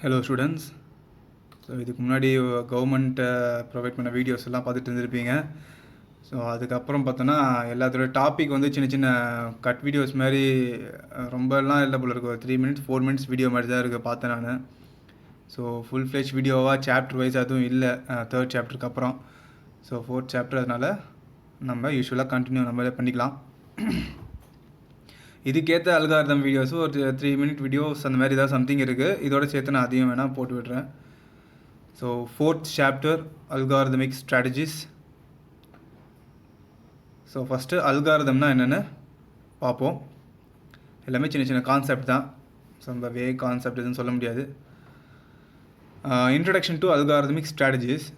Hello students. So இதுக்கு முன்னாடி government provide பண்ண வீடியோஸ் எல்லாம் பார்த்துட்டு இருந்திருப்பீங்க. ஸோ அதுக்கப்புறம் பார்த்தோன்னா எல்லாத்தோட டாபிக் வந்து சின்ன சின்ன கட் வீடியோஸ் மாதிரி ரொம்பலாம் இல்லை போல இருக்குது. ஒரு 3 minutes 4 minutes வீடியோ மாதிரி தான் இருக்குது பார்த்தேன் நான். ஸோ ஃபுல் ஃப்ளெஜ் வீடியோவாக சாப்டர் வைஸ் அதுவும் இல்லை, 3rd சாப்டருக்கு அப்புறம். ஸோ 4th சாப்டர், அதனால் நம்ம யூஸ்வலாக கண்டினியூ நம்மளே பண்ணிக்கலாம். இதுக்கேற்ற அல்காரிதம் வீடியோஸும் ஒரு 3 minute வீடியோஸ் அந்த மாதிரி ஏதாவது சம்திங் இருக்குது. இதோட சேர்த்து நான் அதையும் வேணால் போட்டு விடுறேன். So 4th chapter algorithmic strategies. So first அல்காரிதம்னா என்னென்னு பார்ப்போம். எல்லாமே சின்ன சின்ன கான்செப்ட் தான், ஸோ நம்ம கான்செப்ட் எதுன்னு சொல்ல முடியாது. Introduction to algorithmic strategies.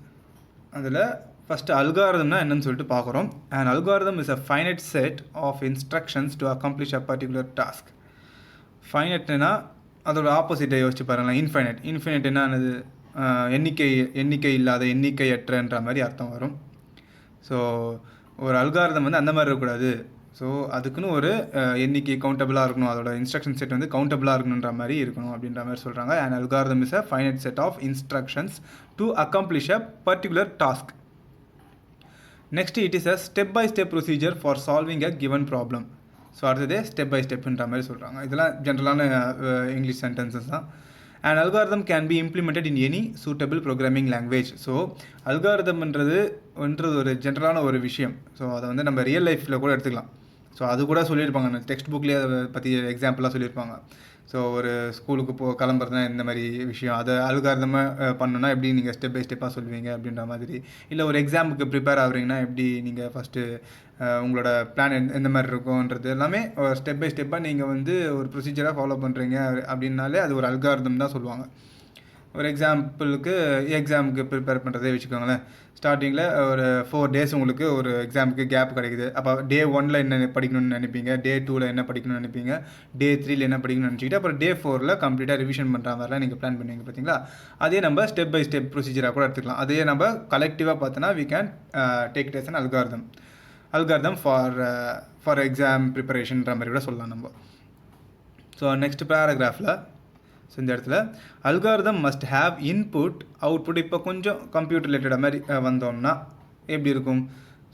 அதில் ஃபஸ்ட்டு அல்காரிதம்னா என்னன்னு சொல்லிட்டு பார்க்குறோம். And algorithm is a finite set of instructions to accomplish a particular task. ஃபைனைட்னா அதோட ஆப்போசிட்டை யோசிச்சு பாருங்களேன். இன்ஃபைனைட் என்னது? எண்ணிக்கை இல்லாத, எண்ணிக்கையற்றன்ற மாதிரி அர்த்தம் வரும். ஸோ ஒரு அல்காரிதம் வந்து அந்த மாதிரி இருக்கக்கூடாது. ஸோ அதுக்குன்னு ஒரு எண்ணிக்கை கவுண்டபிளாக இருக்கணும், அதோட இன்ஸ்ட்ரக்ஷன் செட் வந்து கவுண்டபிளாக இருக்கணுன்ற மாதிரி இருக்கணும் அப்படின்ற மாதிரி சொல்கிறாங்க. And algorithm is a finite set of instructions to accomplish a particular task. Next, it is a step by step procedure for solving a given problem. So அடுத்ததே ஸ்டெப் பை ஸ்டெப்ன்ற மாதிரி சொல்கிறாங்க. இதெல்லாம் ஜென்ரலான இங்கிலீஷ் சென்டென்சஸ் தான். And algorithm can be implemented in any suitable programming language. So அல்காரிதம்ன்றது ஒரு ஜென்ரலான ஒரு விஷயம். ஸோ அதை வந்து நம்ம ரியல் லைஃப்பில் கூட எடுத்துக்கலாம். ஸோ அது கூட சொல்லியிருப்பாங்க, டெக்ஸ்ட் புக்லேயே அதை பற்றி எக்ஸாம்பிளாக சொல்லியிருப்பாங்க. ஸோ ஒரு ஸ்கூலுக்கு கிளம்புறதுனா இந்த மாதிரி விஷயம், அதை அல்காரிதமாக பண்ணணுன்னா எப்படி நீங்கள் ஸ்டெப் பை ஸ்டெப்பாக சொல்லுவீங்க அப்படின்ற மாதிரி. இல்லை ஒரு எக்ஸாமுக்கு ப்ரிப்பேர் ஆகுறீங்கன்னா எப்படி நீங்கள் ஃபஸ்ட்டு உங்களோட பிளான் எந்த மாதிரி இருக்கும்ன்றது எல்லாமே ஸ்டெப் பை ஸ்டெப்பாக நீங்கள் வந்து ஒரு ப்ரொசீஜராக ஃபாலோ பண்ணுறீங்க அப்படின்னாலே அது ஒரு அல்காரிதம் தான் சொல்லுவாங்க. ஒரு எக்ஸாமுக்கு ப்ரிப்பேர் பண்ணுறதே வச்சுக்கோங்களேன். ஸ்டார்டிங்கில் ஒரு 4 days உங்களுக்கு ஒரு எக்ஸாமுக்கு கேப் கிடைக்குது. அப்போ டே 1 என்ன படிக்கணும்னு நினைப்பீங்க, டே 2 என்ன படிக்கணும்னு நினைப்பீங்க, டே 3 என்ன படிக்கணும்னு நினச்சிக்கிட்டு அப்புறம் டே 4 கம்ப்ளீட்டாக ரிவிஷன் பண்ணுற மாதிரிலாம் நீங்கள் பிளான் பண்ணுவீங்க பார்த்தீங்களா. அதே நம்ம ஸ்டெப் பை ஸ்டெப் ப்ரொசீஜராக கூட எடுத்துக்கலாம். அதே நம்ம கலெக்டிவாக பார்த்தோன்னா we can take it as an algorithm for exam ப்ரிப்பரேஷன்ற மாதிரி கூட சொல்லலாம் நம்ம. ஸோ நெக்ஸ்ட் பேராகிராஃபில் ஸோ இந்த இடத்துல algorithm must have input output. இப்போ கொஞ்சம் கம்ப்யூட்டர் ரிலேட்டடாக மாதிரி வந்தோம்னா எப்படி இருக்கும்?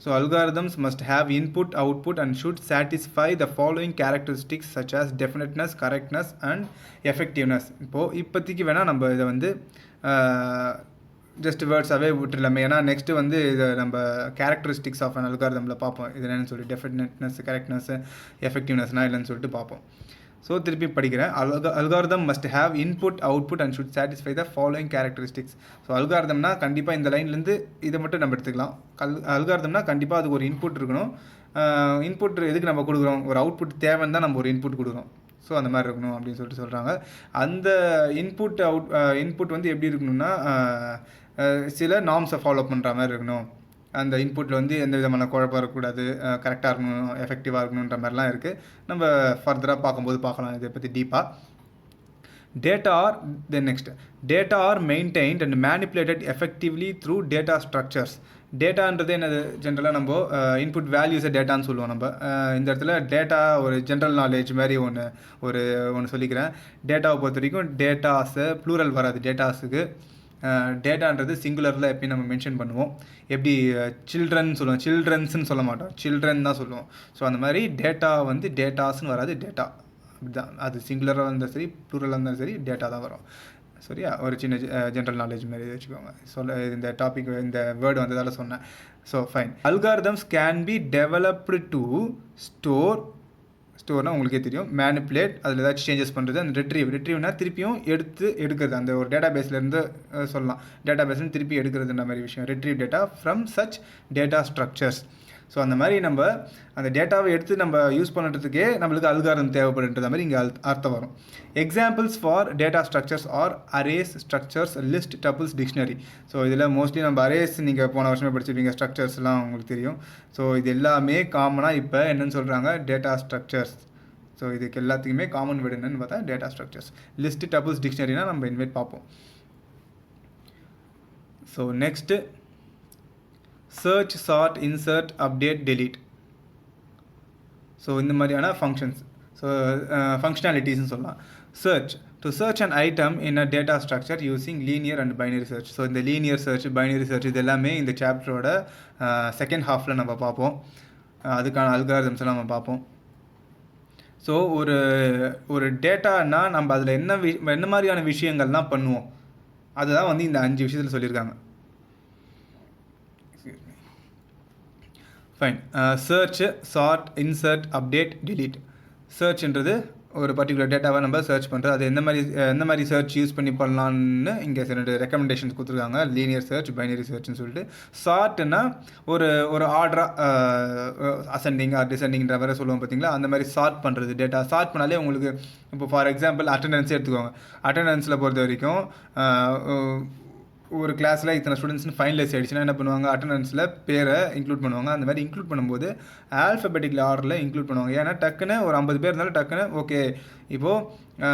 So algorithms must have input output and should satisfy the following characteristics such as definiteness, correctness and effectiveness. இப்போதைக்கு வேணால் நம்ம இதை வந்து ஜஸ்ட் வேர்ட்ஸாகவே விட்டுடலாமே. ஏன்னா நெக்ஸ்ட்டு வந்து இதை நம்ம கேரக்டரிஸ்டிக்ஸ் ஆஃப் அன் அல்காரிதமில் பார்ப்போம். இது என்னென்னு சொல்லி டெஃபினட்னஸ், கரெக்ட்னஸ், எஃபெக்டிவ்னஸ்னால் இல்லைன்னு சொல்லிட்டு பார்ப்போம். ஸோ திருப்பி படிக்கிறேன். Algorithm must have input output and should satisfy the following characteristics. So அல்காரிதம்னா கண்டிப்பாக இந்த லைன்லேருந்து இதை மட்டும் நம்ம எடுத்துக்கலாம். அல்காரிதம்னா கண்டிப்பாக அதுக்கு ஒரு இன்புட் இருக்கணும். இன்புட் எதுக்கு நம்ம கொடுக்குறோம்? ஒரு அவுட்புட் தேவைன்னு தான் நம்ம ஒரு இன்புட் கொடுக்குறோம். ஸோ அந்த மாதிரி இருக்கணும் அப்படின்னு சொல்லிட்டு சொல்கிறாங்க. அந்த இன்புட் வந்து எப்படி இருக்கணும்னா சில நார்ம்ஸை ஃபாலோ பண்ணுற மாதிரி இருக்கணும். அந்த இன்புட்டில் வந்து எந்த விதமான குழப்பம் இருக்கக்கூடாது, கரெக்டாக இருக்கணும், எஃபெக்டிவாக இருக்கணுன்ற மாதிரிலாம் இருக்குது. நம்ம ஃபர்தராக பார்க்கும்போது பார்க்கலாம் இதை பற்றி டீப்பாக. Data are maintained and manipulated effectively through data structures. டேட்டான்றது என்னது? ஜென்ரலாக நம்ம இன்புட் வேல்யூஸை டேட்டான்னு சொல்லுவோம். நம்ம இந்த இடத்துல டேட்டா ஒரு ஜென்ரல் நாலேஜ் மாதிரி ஒன்று சொல்லிக்கிறேன். டேட்டாவை பொறுத்த வரைக்கும் டேட்டாஸை ப்ளூரல் வராது. டேட்டாஸுக்கு டேட்டான்றது சிங்குலரில் எப்பயும் நம்ம மென்ஷன் பண்ணுவோம். எப்படி சில்ட்ரன் சொல்லுவோம், சில்ட்ரன்ஸ்ன்னு சொல்ல மாட்டோம், சில்ட்ரன் தான் சொல்லுவோம். ஸோ அந்த மாதிரி டேட்டா வந்து டேட்டாஸ்ன்னு வராது, டேட்டா அப்படி தான். அது சிங்குலராக இருந்தாலும் சரி, ப்ளூரலாக இருந்தாலும் சரி, டேட்டா தான் வரும். சரியா? ஒரு சின்ன ஜென்ரல் நாலேஜ் மாதிரி வச்சுக்கோங்க. இந்த டாபிக் இந்த வேர்டு வந்ததால் சொன்னேன். So fine. Algorithms can be developed to ஸ்டோர்னால் உங்களுக்கே தெரியும், மேனிப்புலேட், அதில் ஏதாச்சும் சேஞ்சஸ் பண்ணுறது. அந்த ரிட்ரீவ்னா திருப்பியும் எடுக்கிறது. அந்த ஒரு டேட்டா பேஸ்லேருந்து சொல்லலாம், டேட்டா பேஸ்லேருந்து திருப்பி எடுக்கிறதுன்ற மாதிரி விஷயம். Retrieve data from such data structures. So அந்த மாதிரி நம்ம அந்த டேட்டாவை எடுத்து நம்ம யூஸ் பண்ணுறதுக்கே நம்மளுக்கு அல்காரிதம் தேவைப்படுன்ற மாதிரி இங்கே அர்த்தம் வரும். Examples for data structures R arrays, structures, list, doubles, dictionary. So இதில் மோஸ்ட்லி நம்ம அரேஸ் நீங்கள் போன வருஷமே படிச்சிருப்பீங்க, ஸ்ட்ரக்சர்ஸ்லாம் உங்களுக்கு தெரியும். ஸோ இது எல்லாமே காமனாக இப்போ என்னென்னு சொல்கிறாங்க? Data structures. ஸோ இதுக்கு எல்லாத்துக்குமே காமன் வேர்டு என்னென்னு பார்த்தா டேட்டா ஸ்ட்ரக்சர்ஸ். லிஸ்ட், டபிள்ஸ், டிக்ஷனரினா நம்ம இனிமேல் பார்ப்போம். So next search, sort, insert, update, delete. So இந்த மாதிரியான ஃபங்க்ஷன்ஸ், ஸோ ஃபங்க்ஷனாலிட்டிஸ்ன்னு சொல்லலாம். Search to search an item in a data structure using linear and binary search. So இந்த லீனியர் சர்ச், பைனரி சர்ச் இது எல்லாமே இந்த சாப்டரோட செகண்ட் ஹாஃபில் நம்ம பார்ப்போம். அதுக்கான அல்காரிதம்ஸ் எல்லாம் நம்ம பார்ப்போம். ஸோ ஒரு டேட்டானா நம்ம அதில் என்ன மாதிரியான விஷயங்கள்லாம் பண்ணுவோம், அதுதான் வந்து இந்த 5 விஷயத்தில் சொல்லியிருக்காங்க. Fine. Search, sort, insert, update, delete. சர்ச்ன்றது ஒரு பர்டிகுலர் டேட்டாவை நம்ம சர்ச் பண்ணுறது. அது எந்த மாதிரி சர்ச் யூஸ் பண்ணலான்னு இங்கே 2 ரெக்கமெண்டேஷன்ஸ் கொடுத்துருக்காங்க, லீனியர் சர்ச், பைனரி சர்ச்னு சொல்லிட்டு. சார்ட்னா ஒரு ஆர்டராக அசெண்டிங் ஆர் டிசெண்டிங்கிற வரை சொல்லுவோம் பார்த்தீங்களா, அந்த மாதிரி சார்ட் பண்ணுறது. டேட்டா சார்ட் பண்ணாலே உங்களுக்கு இப்போ ஃபார் எக்ஸாம்பிள் அட்டெண்டன்ஸே எடுத்துக்கோங்க. அட்டெண்டன்ஸில் பொறுத்த வரைக்கும் ஒரு கிளாஸில் இத்தனை ஸ்டூடெண்ட்ஸ்னு ஃபைனலைஸ் ஆகிடுச்சுன்னா என்ன பண்ணுவாங்க, அட்டெண்டன்ஸில் பேரை இன்க்ளூட் பண்ணுவாங்க. அந்த மாதிரி இன்க்ளூட் பண்ணும்போது ஆல்ஃபபெட்டிக்கல் ஆர்டரில் இன்க்ளூட் பண்ணுவாங்க. ஏன்னா டக்குன்னு ஒரு 50 பேர் இருந்தாலும் டக்குன்னு ஓகே, இப்போது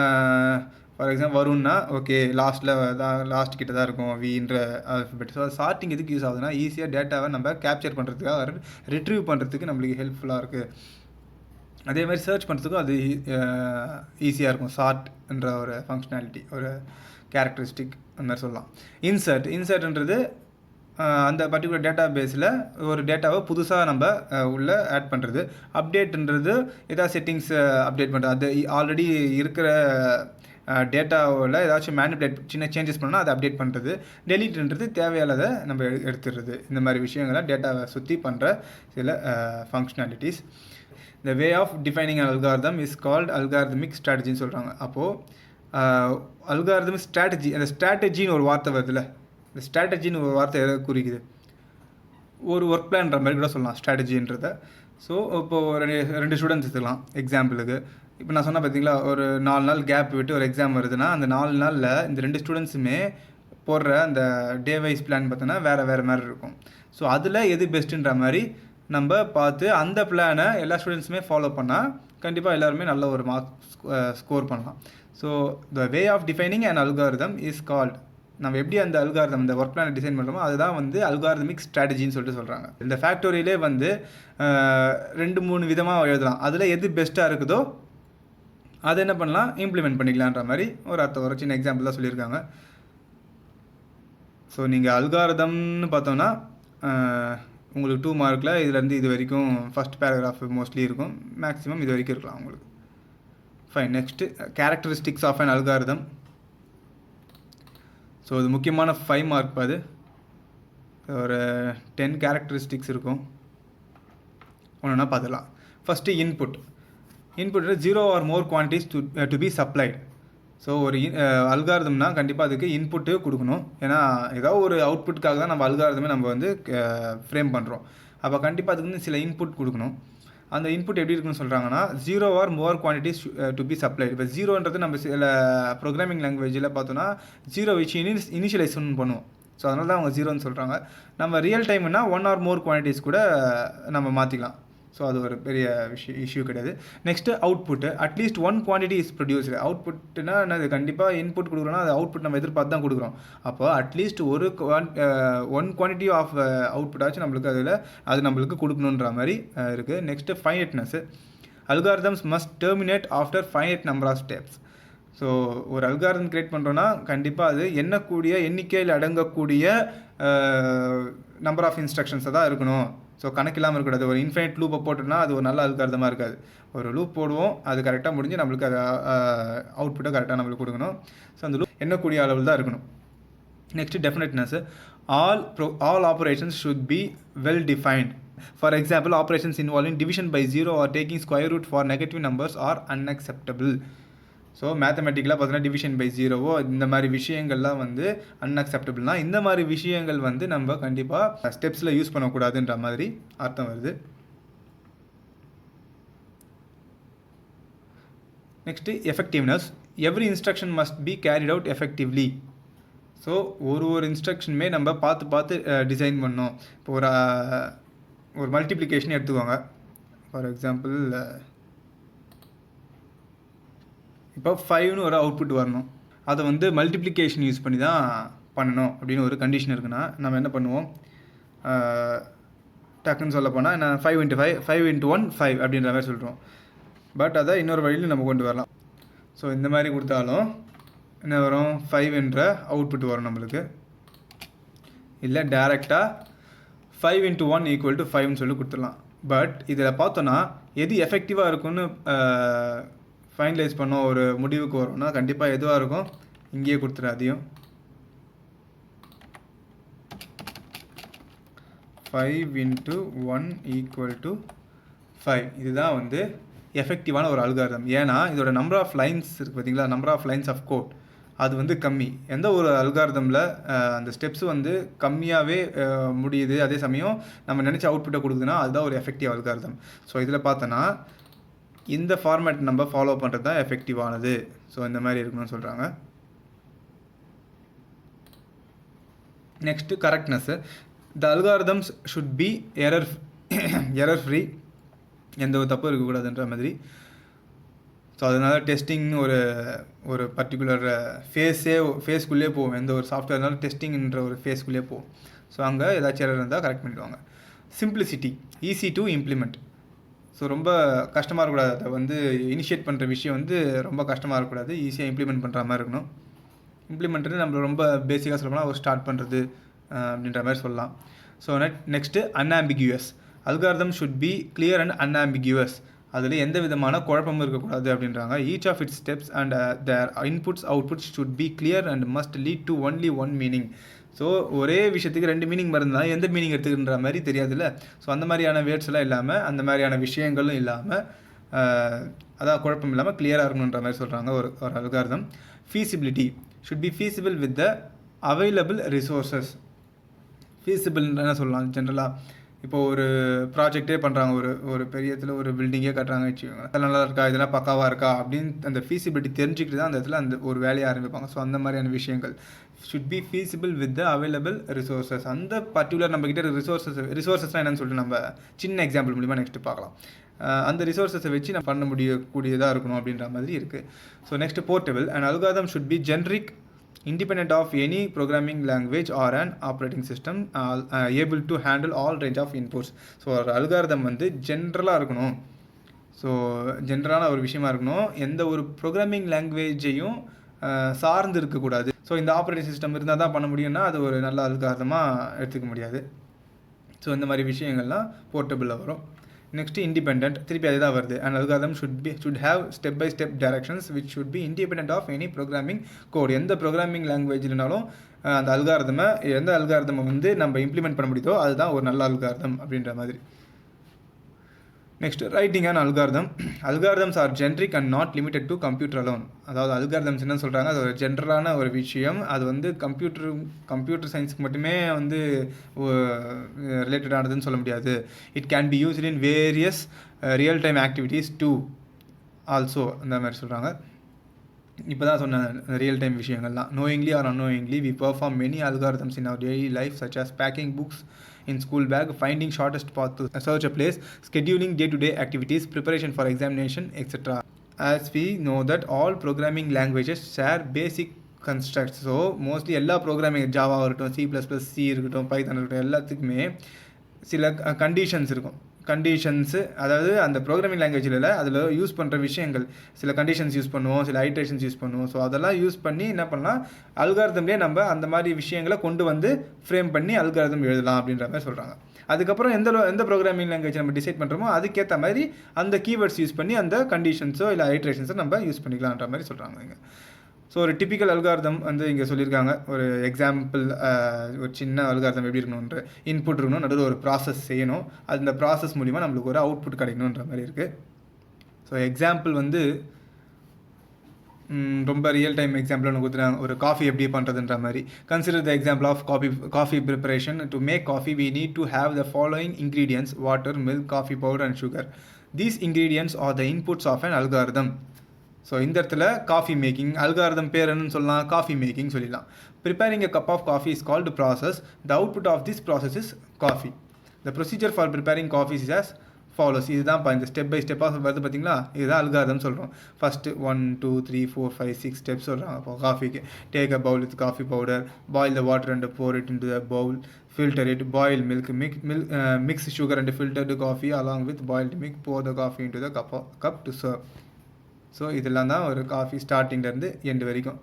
ஃபார் எக்ஸாம்பிள் வரும்னா ஓகே லாஸ்ட் கிட்ட தான் இருக்கும் வின்ற ஆல்ஃபபெட். ஸோ சார்ட்டிங் எதுக்கு யூஸ் ஆகுதுன்னா ஈஸியாக டேட்டாவை நம்ம கேப்சர் பண்ணுறதுக்காக, ரிட்ரீவ் பண்ணுறதுக்கு நம்மளுக்கு ஹெல்ப்ஃபுல்லாக இருக்குது. அதே மாதிரி சர்ச் பண்ணுறதுக்கும் அது ஈஸியாக இருக்கும். சார்ட்ன்ற ஒரு ஃபங்க்ஷனாலிட்டி, ஒரு கேரக்டரிஸ்டிக் அந்த மாதிரி சொல்லலாம். இன்சர்ட்ன்றது அந்த பர்டிகுலர் டேட்டா பேஸில் ஒரு டேட்டாவை புதுசாக நம்ம உள்ளே ஆட் பண்ணுறது. அப்டேட்ன்றது ஏதாவது செட்டிங்ஸ் அப்டேட் பண்ணுறது. அது ஆல்ரெடி இருக்கிற டேட்டாவில் ஏதாச்சும் மேனிபுலேட் சின்ன சேஞ்சஸ் பண்ணால் அதை அப்டேட் பண்ணுறது. டெலீட்ன்றது தேவையானதை நம்ம எடுத்துடுறது. இந்த மாதிரி விஷயங்களை டேட்டாவை சுற்றி பண்ணுற சில functionalities. The way of defining an algorithm is called algorithmic strategy சொல்கிறாங்க. அப்போது அல்காரிதம் ஸ்ட்ராட்டஜி, அந்த ஸ்ட்ராட்டஜின்னு ஒரு வார்த்தை வருதுல்ல, இந்த ஸ்ட்ராட்டஜின்னு ஒரு வார்த்தை எதை குறிக்குது, ஒரு ஒர்க் பிளான்ற மாதிரி கூட சொல்லலாம் ஸ்ட்ராட்டஜின்றதை. ஸோ இப்போது ரெண்டு ஸ்டூடெண்ட்ஸ் எடுத்துக்கலாம் எக்ஸாம்பிளுக்கு. இப்போ நான் சொன்னால் பார்த்தீங்களா, ஒரு 4 நாள் கேப் விட்டு ஒரு எக்ஸாம் வருதுன்னா அந்த 4 நாளில் இந்த 2 ஸ்டூடெண்ட்ஸுமே போடுற அந்த டே வைஸ் பிளான் பார்த்தோன்னா வேறு மாதிரி இருக்கும். ஸோ அதில் எது பெஸ்ட்டுன்ற மாதிரி நம்ம பார்த்து அந்த பிளானை எல்லா ஸ்டூடெண்ட்ஸுமே ஃபாலோ பண்ணால் கண்டிப்பாக எல்லாருமே நல்ல ஒரு மார்க் ஸ்கோர் பண்ணலாம். So the way of defining and algorithm is called, நம்ம எப்படி அந்த அல்காரிதம் இந்த ஒர்க் பிளானை டிசைன் பண்ணுறோமோ அதுதான் வந்து அல்காரிதமிக் ஸ்ட்ராட்டஜின்னு சொல்லிட்டு சொல்கிறாங்க. இந்த ஃபேக்டோரியிலே வந்து 2-3 விதமாக எழுதலாம். அதில் எது பெஸ்ட்டாக இருக்குதோ அதை என்ன பண்ணலாம், இம்ப்ளிமெண்ட் பண்ணிக்கலான்ற மாதிரி ஒரு சின்ன எக்ஸாம்பிள் தான் சொல்லியிருக்காங்க. ஸோ நீங்கள் அல்காரிதம்னு பார்த்தோன்னா உங்களுக்கு 2 மார்க்கில் இதுலேருந்து இது வரைக்கும் ஃபஸ்ட் பேராகிராஃப் மோஸ்ட்லி இருக்கும், மேக்ஸிமம் இது வரைக்கும் இருக்கலாம் உங்களுக்கு. Fine. Next characteristics of an algorithm. So இது முக்கியமான 5 மார்க். அது ஒரு 10 கேரக்டரிஸ்டிக்ஸ் இருக்கும், ஒன்றுனா பார்த்துக்கலாம். First input 0 or more quantities to be supplied. So ஒரு அல்காரிதம்னா கண்டிப்பாக அதுக்கு இன்புட்டு கொடுக்கணும். ஏன்னா ஏதாவது ஒரு அவுட்புட்டுக்காக தான் நம்ம அல்காரிதமே நம்ம வந்து ஃப்ரேம் பண்ணுறோம். அப்போ கண்டிப்பாக அதுக்கு வந்து சில இன்புட் கொடுக்கணும். அந்த இன்புட் எப்படி இருக்குன்னு சொல்கிறாங்கன்னா 0 or more quantities to be supplied. இப்போ 0ன்றது நம்ம சில ப்ரோக்ராமிங் லாங்குவேஜில் பார்த்தோன்னா 0 வச்சு இனிஷியலைசேஷன் பண்ணுவோம். ஸோ அதனால தான் அவங்க 0ன்னு சொல்கிறாங்க. நம்ம ரியல் டைம்னா 1 ஆர் மோர் குவான்டிட்டிஸ் கூட நம்ம மாற்றிக்கலாம். ஸோ அது ஒரு பெரிய இஷ்யூ கிடையாது. நெக்ஸ்ட்டு அவுட்புட்டு, அட்லீஸ்ட் 1 குவான்டிட்டி இஸ் ப்ரொடியூஸ்டு. அவுட்புட்னா என்னது, கண்டிப்பாக இன்புட் கொடுக்குறோன்னா அது அவுட்புட் நம்ம எதிர்பார்த்து தான் கொடுக்குறோம். அப்போ அட்லீஸ்ட் 1 குவான்டிட்டி ஆஃப் அவுட்புட்டாச்சும் நம்மளுக்கு அது நம்மளுக்கு கொடுக்கணுன்ற மாதிரி இருக்குது. Next finiteness. Algorithms must terminate after finite number of steps. So ஒரு அல்காரிதம் கிரியேட் பண்ணுறோன்னா கண்டிப்பாக அது எண்ணிக்கையில் அடங்கக்கூடிய நம்பர் ஆஃப் இன்ஸ்ட்ரக்ஷன்ஸை தான் இருக்கணும். ஸோ கணக்கு இல்லாமல் இருக்கக்கூடாது. ஒரு இன்ஃபைனைட் லூப்பை போட்டோம்னா அது ஒரு நல்ல அல்காரிதமாக இருக்காது. ஒரு லூப் போடுவோம், அது கரெக்டாக முடிஞ்சு நம்மளுக்கு அது அவுட்புட்டை கரெக்டாக நம்மளுக்கு கொடுக்கணும். ஸோ அந்த லூப் எண்ணக்கூடிய அளவில் தான் இருக்கணும். Next definiteness. All operations should be well defined. For example, operations involving division by 0 or taking square root for negative numbers are unacceptable. So மேத்தமெட்டிக்கலாக பார்த்தீங்கன்னா டிவிஷன் பை 0 இந்த மாதிரி விஷயங்கள்லாம் வந்து அன்அக்செப்டபிள்னால் இந்த மாதிரி விஷயங்கள் வந்து நம்ம கண்டிப்பாக ஸ்டெப்ஸில் யூஸ் பண்ணக்கூடாதுன்ற மாதிரி அர்த்தம் வருது. Next effectiveness. Every instruction must be carried out effectively. So ஒரு இன்ஸ்ட்ரக்ஷனுமே நம்ம பார்த்து டிசைன் பண்ணோம். இப்போ ஒரு மல்டிப்ளிகேஷன் எடுத்துக்கோங்க. ஃபார் எக்ஸாம்பிள், இப்போ 5ன்னு ஒரு அவுட்புட் வரணும். அதை வந்து மல்டிப்ளிகேஷன் யூஸ் பண்ணி தான் பண்ணணும் அப்படின்னு ஒரு கண்டிஷன் இருக்குன்னா நம்ம என்ன பண்ணுவோம், டக்குன்னு சொல்ல போனால் என்ன 5 × 5 × 1 5 அப்படின்ற மாதிரி சொல்கிறோம். பட் அதை இன்னொரு வழியில் நம்ம கொண்டு வரலாம். ஸோ இந்த மாதிரி கொடுத்தாலும் என்ன வரும் 5 என்ற அவுட்புட் வரும் நம்மளுக்கு. இல்லை டேரெக்டாக 5 × 1 = 5ன்னு சொல்லி கொடுத்துடலாம். பட் இதில் பார்த்தோன்னா எது எஃபெக்டிவாக இருக்கும்னு ஃபைனலைஸ் பண்ண ஒரு முடிவுக்கு வரும்னா கண்டிப்பாக எதுவாக இருக்கும், இங்கேயே கொடுத்துரு அதையும் 5 × 1 = 5. இதுதான் வந்து எஃபெக்டிவான ஒரு அல்காரிதம். ஏன்னா இதோட நம்பர் ஆஃப் லைன்ஸ் இருக்குது பார்த்தீங்களா, number of lines of code அது வந்து கம்மி. எந்த ஒரு அல்காரிதமில் அந்த ஸ்டெப்ஸ் வந்து கம்மியாகவே முடியுது, அதே சமயம் நம்ம நினச்ச அவுட்புட்டை கொடுக்குதுன்னா அதுதான் ஒரு எஃபெக்டிவ் அல்காரிதம். ஸோ இதில் பார்த்தோன்னா இந்த ஃபார்மேட் நம்ம ஃபாலோ பண்ணுறது தான் எஃபெக்டிவானது. ஸோ இந்த மாதிரி இருக்கணும்னு சொல்கிறாங்க. Next correctness. The algorithms should be error free, எந்த ஒரு தப்பு இருக்கக்கூடாதுன்ற மாதிரி. ஸோ அதனால் டெஸ்டிங்னு ஒரு பர்டிகுலர் ஃபேஸ்க்குள்ளே போகும். எந்த ஒரு சாஃப்ட்வேர்னாலும் டெஸ்டிங்ன்ற ஒரு ஃபேஸ்க்குள்ளே போகும். ஸோ அங்கே ஏதாச்சும் எரர் இருந்தால் கரெக்ட் பண்ணிடுவாங்க. Simplicity, easy to implement. So ரொம்ப கஷ்டமாக இருக்கக்கூடாது. அதை வந்து இனிஷியேட் பண்ணுற விஷயம் வந்து ரொம்ப கஷ்டமாக இருக்கக்கூடாது, ஈஸியாக இம்ப்ளிமெண்ட் பண்ணுற மாதிரி இருக்கணும். இம்ப்ளிமெண்ட்டு நம்ம ரொம்ப பேசிக்காக சொல்லணும்னா ஒரு ஸ்டார்ட் பண்ணுறது அப்படின்ற மாதிரி சொல்லலாம். So next unambiguous. Algorithm should be clear and unambiguous. அதில் எந்த விதமான குழப்பமும் இருக்கக்கூடாது அப்படின்றாங்க. Each of its steps and their inputs outputs should be clear and must lead to only one meaning. So ஒரே விஷயத்துக்கு 2 மீனிங் இருந்தால் எந்த மீனிங் எடுத்துக்கின்ற மாதிரி தெரியாதுல்ல. ஸோ அந்த மாதிரியான வேர்ட்ஸ்லாம் இல்லாமல், அந்த மாதிரியான விஷயங்களும் இல்லாமல், அதான் குழப்பம் இல்லாமல் கிளியராக இருக்கணுன்ற மாதிரி சொல்கிறாங்க ஒரு algorithm. Feasibility should be feasible with the available resources. Feasible என்ன சொல்லலாம், ஜென்ரலாக இப்போது ஒரு ப்ராஜெக்டே பண்ணுறாங்க, ஒரு பெரிய இடத்துல ஒரு பில்டிங்கே கட்டுறாங்க வச்சுக்கோங்க. அதெல்லாம் நல்லா இருக்கா, இதெல்லாம் பக்காவாக இருக்கா அப்படின்னு அந்த ஃபீஸிபிலிட்டி தெரிஞ்சுக்கிட்டு தான் அந்த இடத்துல அந்த ஒரு வேலையை ஆரம்பிப்பாங்க. ஸோ அந்த மாதிரியான விஷயங்கள் should be feasible with the available resources. அந்த பர்டிகுலர் நம்மக்கிட்ட ரிசோர்ஸஸ்லாம் என்னன்னு சொல்லிட்டு நம்ம சின்ன எக்ஸாம்பிள் மூலிமா நெக்ஸ்ட்டு பார்க்கலாம். அந்த ரிசோர்ஸஸை வச்சு நம்ம பண்ண முடியக்கூடியதாக இருக்கணும் அப்படின்ற மாதிரி இருக்குது. So next portable. And algorithm should B generic, independent of any programming language or an operating system, able to handle all range of inputs. So ஒரு அல்காரிதம் வந்து ஜென்ரலாக இருக்கணும். ஸோ ஜென்ரலான ஒரு விஷயமா இருக்கணும். எந்த ஒரு ப்ரோக்ராமிங் லாங்குவேஜையும் சார்ந்து இருக்கக்கூடாது. ஸோ இந்த ஆப்ரேட்டிங் சிஸ்டம் இருந்தால் தான் பண்ண முடியும்னா அது ஒரு நல்ல அல்காரிதமாக எடுத்துக்க முடியாது. ஸோ இந்த மாதிரி விஷயங்கள்லாம் போர்ட்டபிளில் வரும். நெக்ஸ்ட்டு இண்டிபெண்ட், திருப்பி அதே தான் வருது. And algorithm should have step by step directions which should be independent of any programming code. எந்த ப்ரோக்ராமிங் லாங்குவேஜ்னாலும் அந்த எந்த அல்காரிதமை வந்து நம்ம இம்ப்ளிமெண்ட் பண்ண முடியுதோ அதுதான் ஒரு நல்ல அல்காரிதம் அப்படின்ற மாதிரி. Next writing and algorithm. Algorithms are generic and not limited to computer alone. அதாவது அல்காரிதம்ஸ் என்ன சொல்கிறாங்க, அது ஒரு ஜென்ரலான ஒரு விஷயம். அது வந்து கம்ப்யூட்டர் சயின்ஸுக்கு மட்டுமே வந்து ரிலேட்டடானதுன்னு சொல்ல முடியாது. It can be used in various real time activities too also, அந்த மாதிரி சொல்கிறாங்க. இப்போ தான் சொன்ன ரியல் டைம் விஷயங்கள்லாம். knowingly or unknowingly we perform many algorithms in our daily life, such as packing books in school bag, finding shortest path to search a place, scheduling day-to-day activities, preparation for examination, etc. As we know that all programming languages share basic constructs. So mostly எல்லா programming, Java இருக்கட்டும், C++, C இருக்கட்டும், Python இருக்கட்டும், எல்லாத்துக்குமே சில conditions இருக்கும். Conditions, அதாவது அந்த programming லாங்குவேஜில் அதில் யூஸ் பண்ணுற விஷயங்கள், சில கண்டிஷன்ஸ் யூஸ் பண்ணுவோம், சில ஐட்ரேஷன்ஸ் யூஸ் பண்ணுவோம். ஸோ அதெல்லாம் யூஸ் பண்ணி என்ன பண்ணலாம், அல்காரிதம்லேயே நம்ம அந்த மாதிரி விஷயங்களை கொண்டு வந்து ஃப்ரேம் பண்ணி அல்காரிதம் எழுதலாம் அப்படின்ற மாதிரி சொல்கிறாங்க. அதுக்கப்புறம் எந்த ப்ரோக்ராமிங் லாங்குவேஜ் நம்ம டிசைட் பண்ணுறோமோ அதுக்கேற்ற மாதிரி அந்த கீவேர்ட்ஸ் யூஸ் பண்ணி அந்த கண்டிஷன்ஸோ இல்லை ஐட்ரேஷன்ஸோ நம்ம யூஸ் பண்ணிக்கலான்ற மாதிரி சொல்கிறாங்க இங்கே. ஸோ ஒரு டிப்பிக்கல் அல்காரிதம் வந்து இங்கே சொல்லியிருக்காங்க. ஒரு எக்ஸாம்பிள், ஒரு சின்ன அல்காரிதம் எப்படி இருக்கணுன்ற இன்புட் இருக்கணும், நடுவில் ஒரு ப்ராசஸ் செய்யணும், அந்த ப்ராசஸ் மூலிமா நம்மளுக்கு ஒரு அவுட்புட் கிடைக்கணுன்ற மாதிரி இருக்குது. ஸோ எக்ஸாம்பிள் வந்து ரொம்ப ரியல் டைம் எக்ஸாம்பிள் ஒன்று கொடுத்துருக்காங்க. ஒரு காஃபி எப்படி பண்ணுறதுன்ற மாதிரி. Consider the example of coffee preparation. To make coffee we need to have the following ingredients: water, milk, coffee powder and sugar. These ingredients are the inputs of an algorithm. So இந்த இடத்துல coffee making, algorithm பேர் என்னன்னு சொல்லலாம், coffee making சொல்லிடலாம். Preparing a cup of coffee is called process. The output of this process is coffee. The procedure for preparing coffee is as follows. இதுதான் இந்த step by ஸ்டெப்பாக வருது பார்த்தீங்களா, இதுதான் அல்காரிதம் சொல்கிறோம். ஃபஸ்ட்டு 1 2 3 4 5 6 ஸ்டெப்ஸ் சொல்கிறாங்க. இப்போ காஃபிக்கு take a bowl with coffee powder, boil the water and pour it into the bowl, filter it, boil milk, mix sugar and filtered coffee along with boiled milk, pour the coffee into the cup to serve. So இதெல்லாம் தான் ஒரு coffee ஸ்டார்டிங்லேருந்து end வரைக்கும்.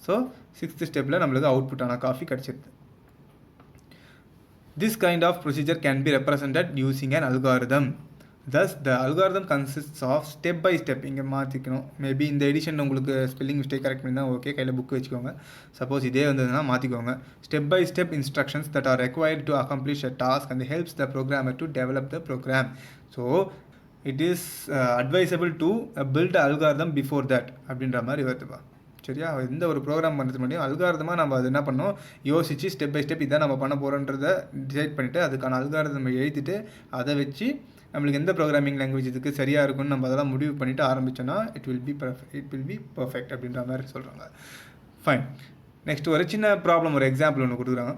So 6th ஸ்டெப்பில் நம்மளுக்கு அவுட்புட்டான coffee கிடச்சிருது. This kind of procedure can be represented using an algorithm. Thus, the algorithm consists of step by step. இங்கே மாற்றிக்கணும். மேபி இந்த எடிஷன் உங்களுக்கு ஸ்பெல்லிங் மிஸ்டேக் கரெக்ட் பண்ணி தான் ஓகே, கையில் புக் வச்சுக்கோங்க. சப்போஸ் இதே வந்ததுன்னா மாற்றிக்கோங்க. Step by step instructions that are required to accomplish a task and helps the programmer to develop the program. So, it is advisable to build an algorithm before that அப்படின்ற மாதிரி வருதுப்பா. சரியா? எந்த ஒரு ப்ரோக்ராம் பண்ணுறது முடியும் அல்காரதமாக நம்ம அது என்ன பண்ணோம், யோசித்து ஸ்டெப் பை ஸ்டெப் இதான் நம்ம பண்ண போகிறோன்றதை டிசைட் பண்ணிவிட்டு அதுக்கான அல்காரதம் நம்ம எழுதிட்டு அதை வச்சு நம்மளுக்கு எந்த ப்ரோக்ராமிங் லாங்குவேஜ் இதுக்கு சரியாக இருக்குன்னு நம்ம அதெல்லாம் முடிவு பண்ணிவிட்டு ஆரம்பித்தோன்னா இட் வில் பி பர்ஃபெக்ட் அப்படின்ற மாதிரி சொல்கிறாங்க. ஃபைன். நெக்ஸ்ட் ஒரு சின்ன ப்ராப்ளம், ஒரு எக்ஸாம்பிள் ஒன்று கொடுக்குறாங்க.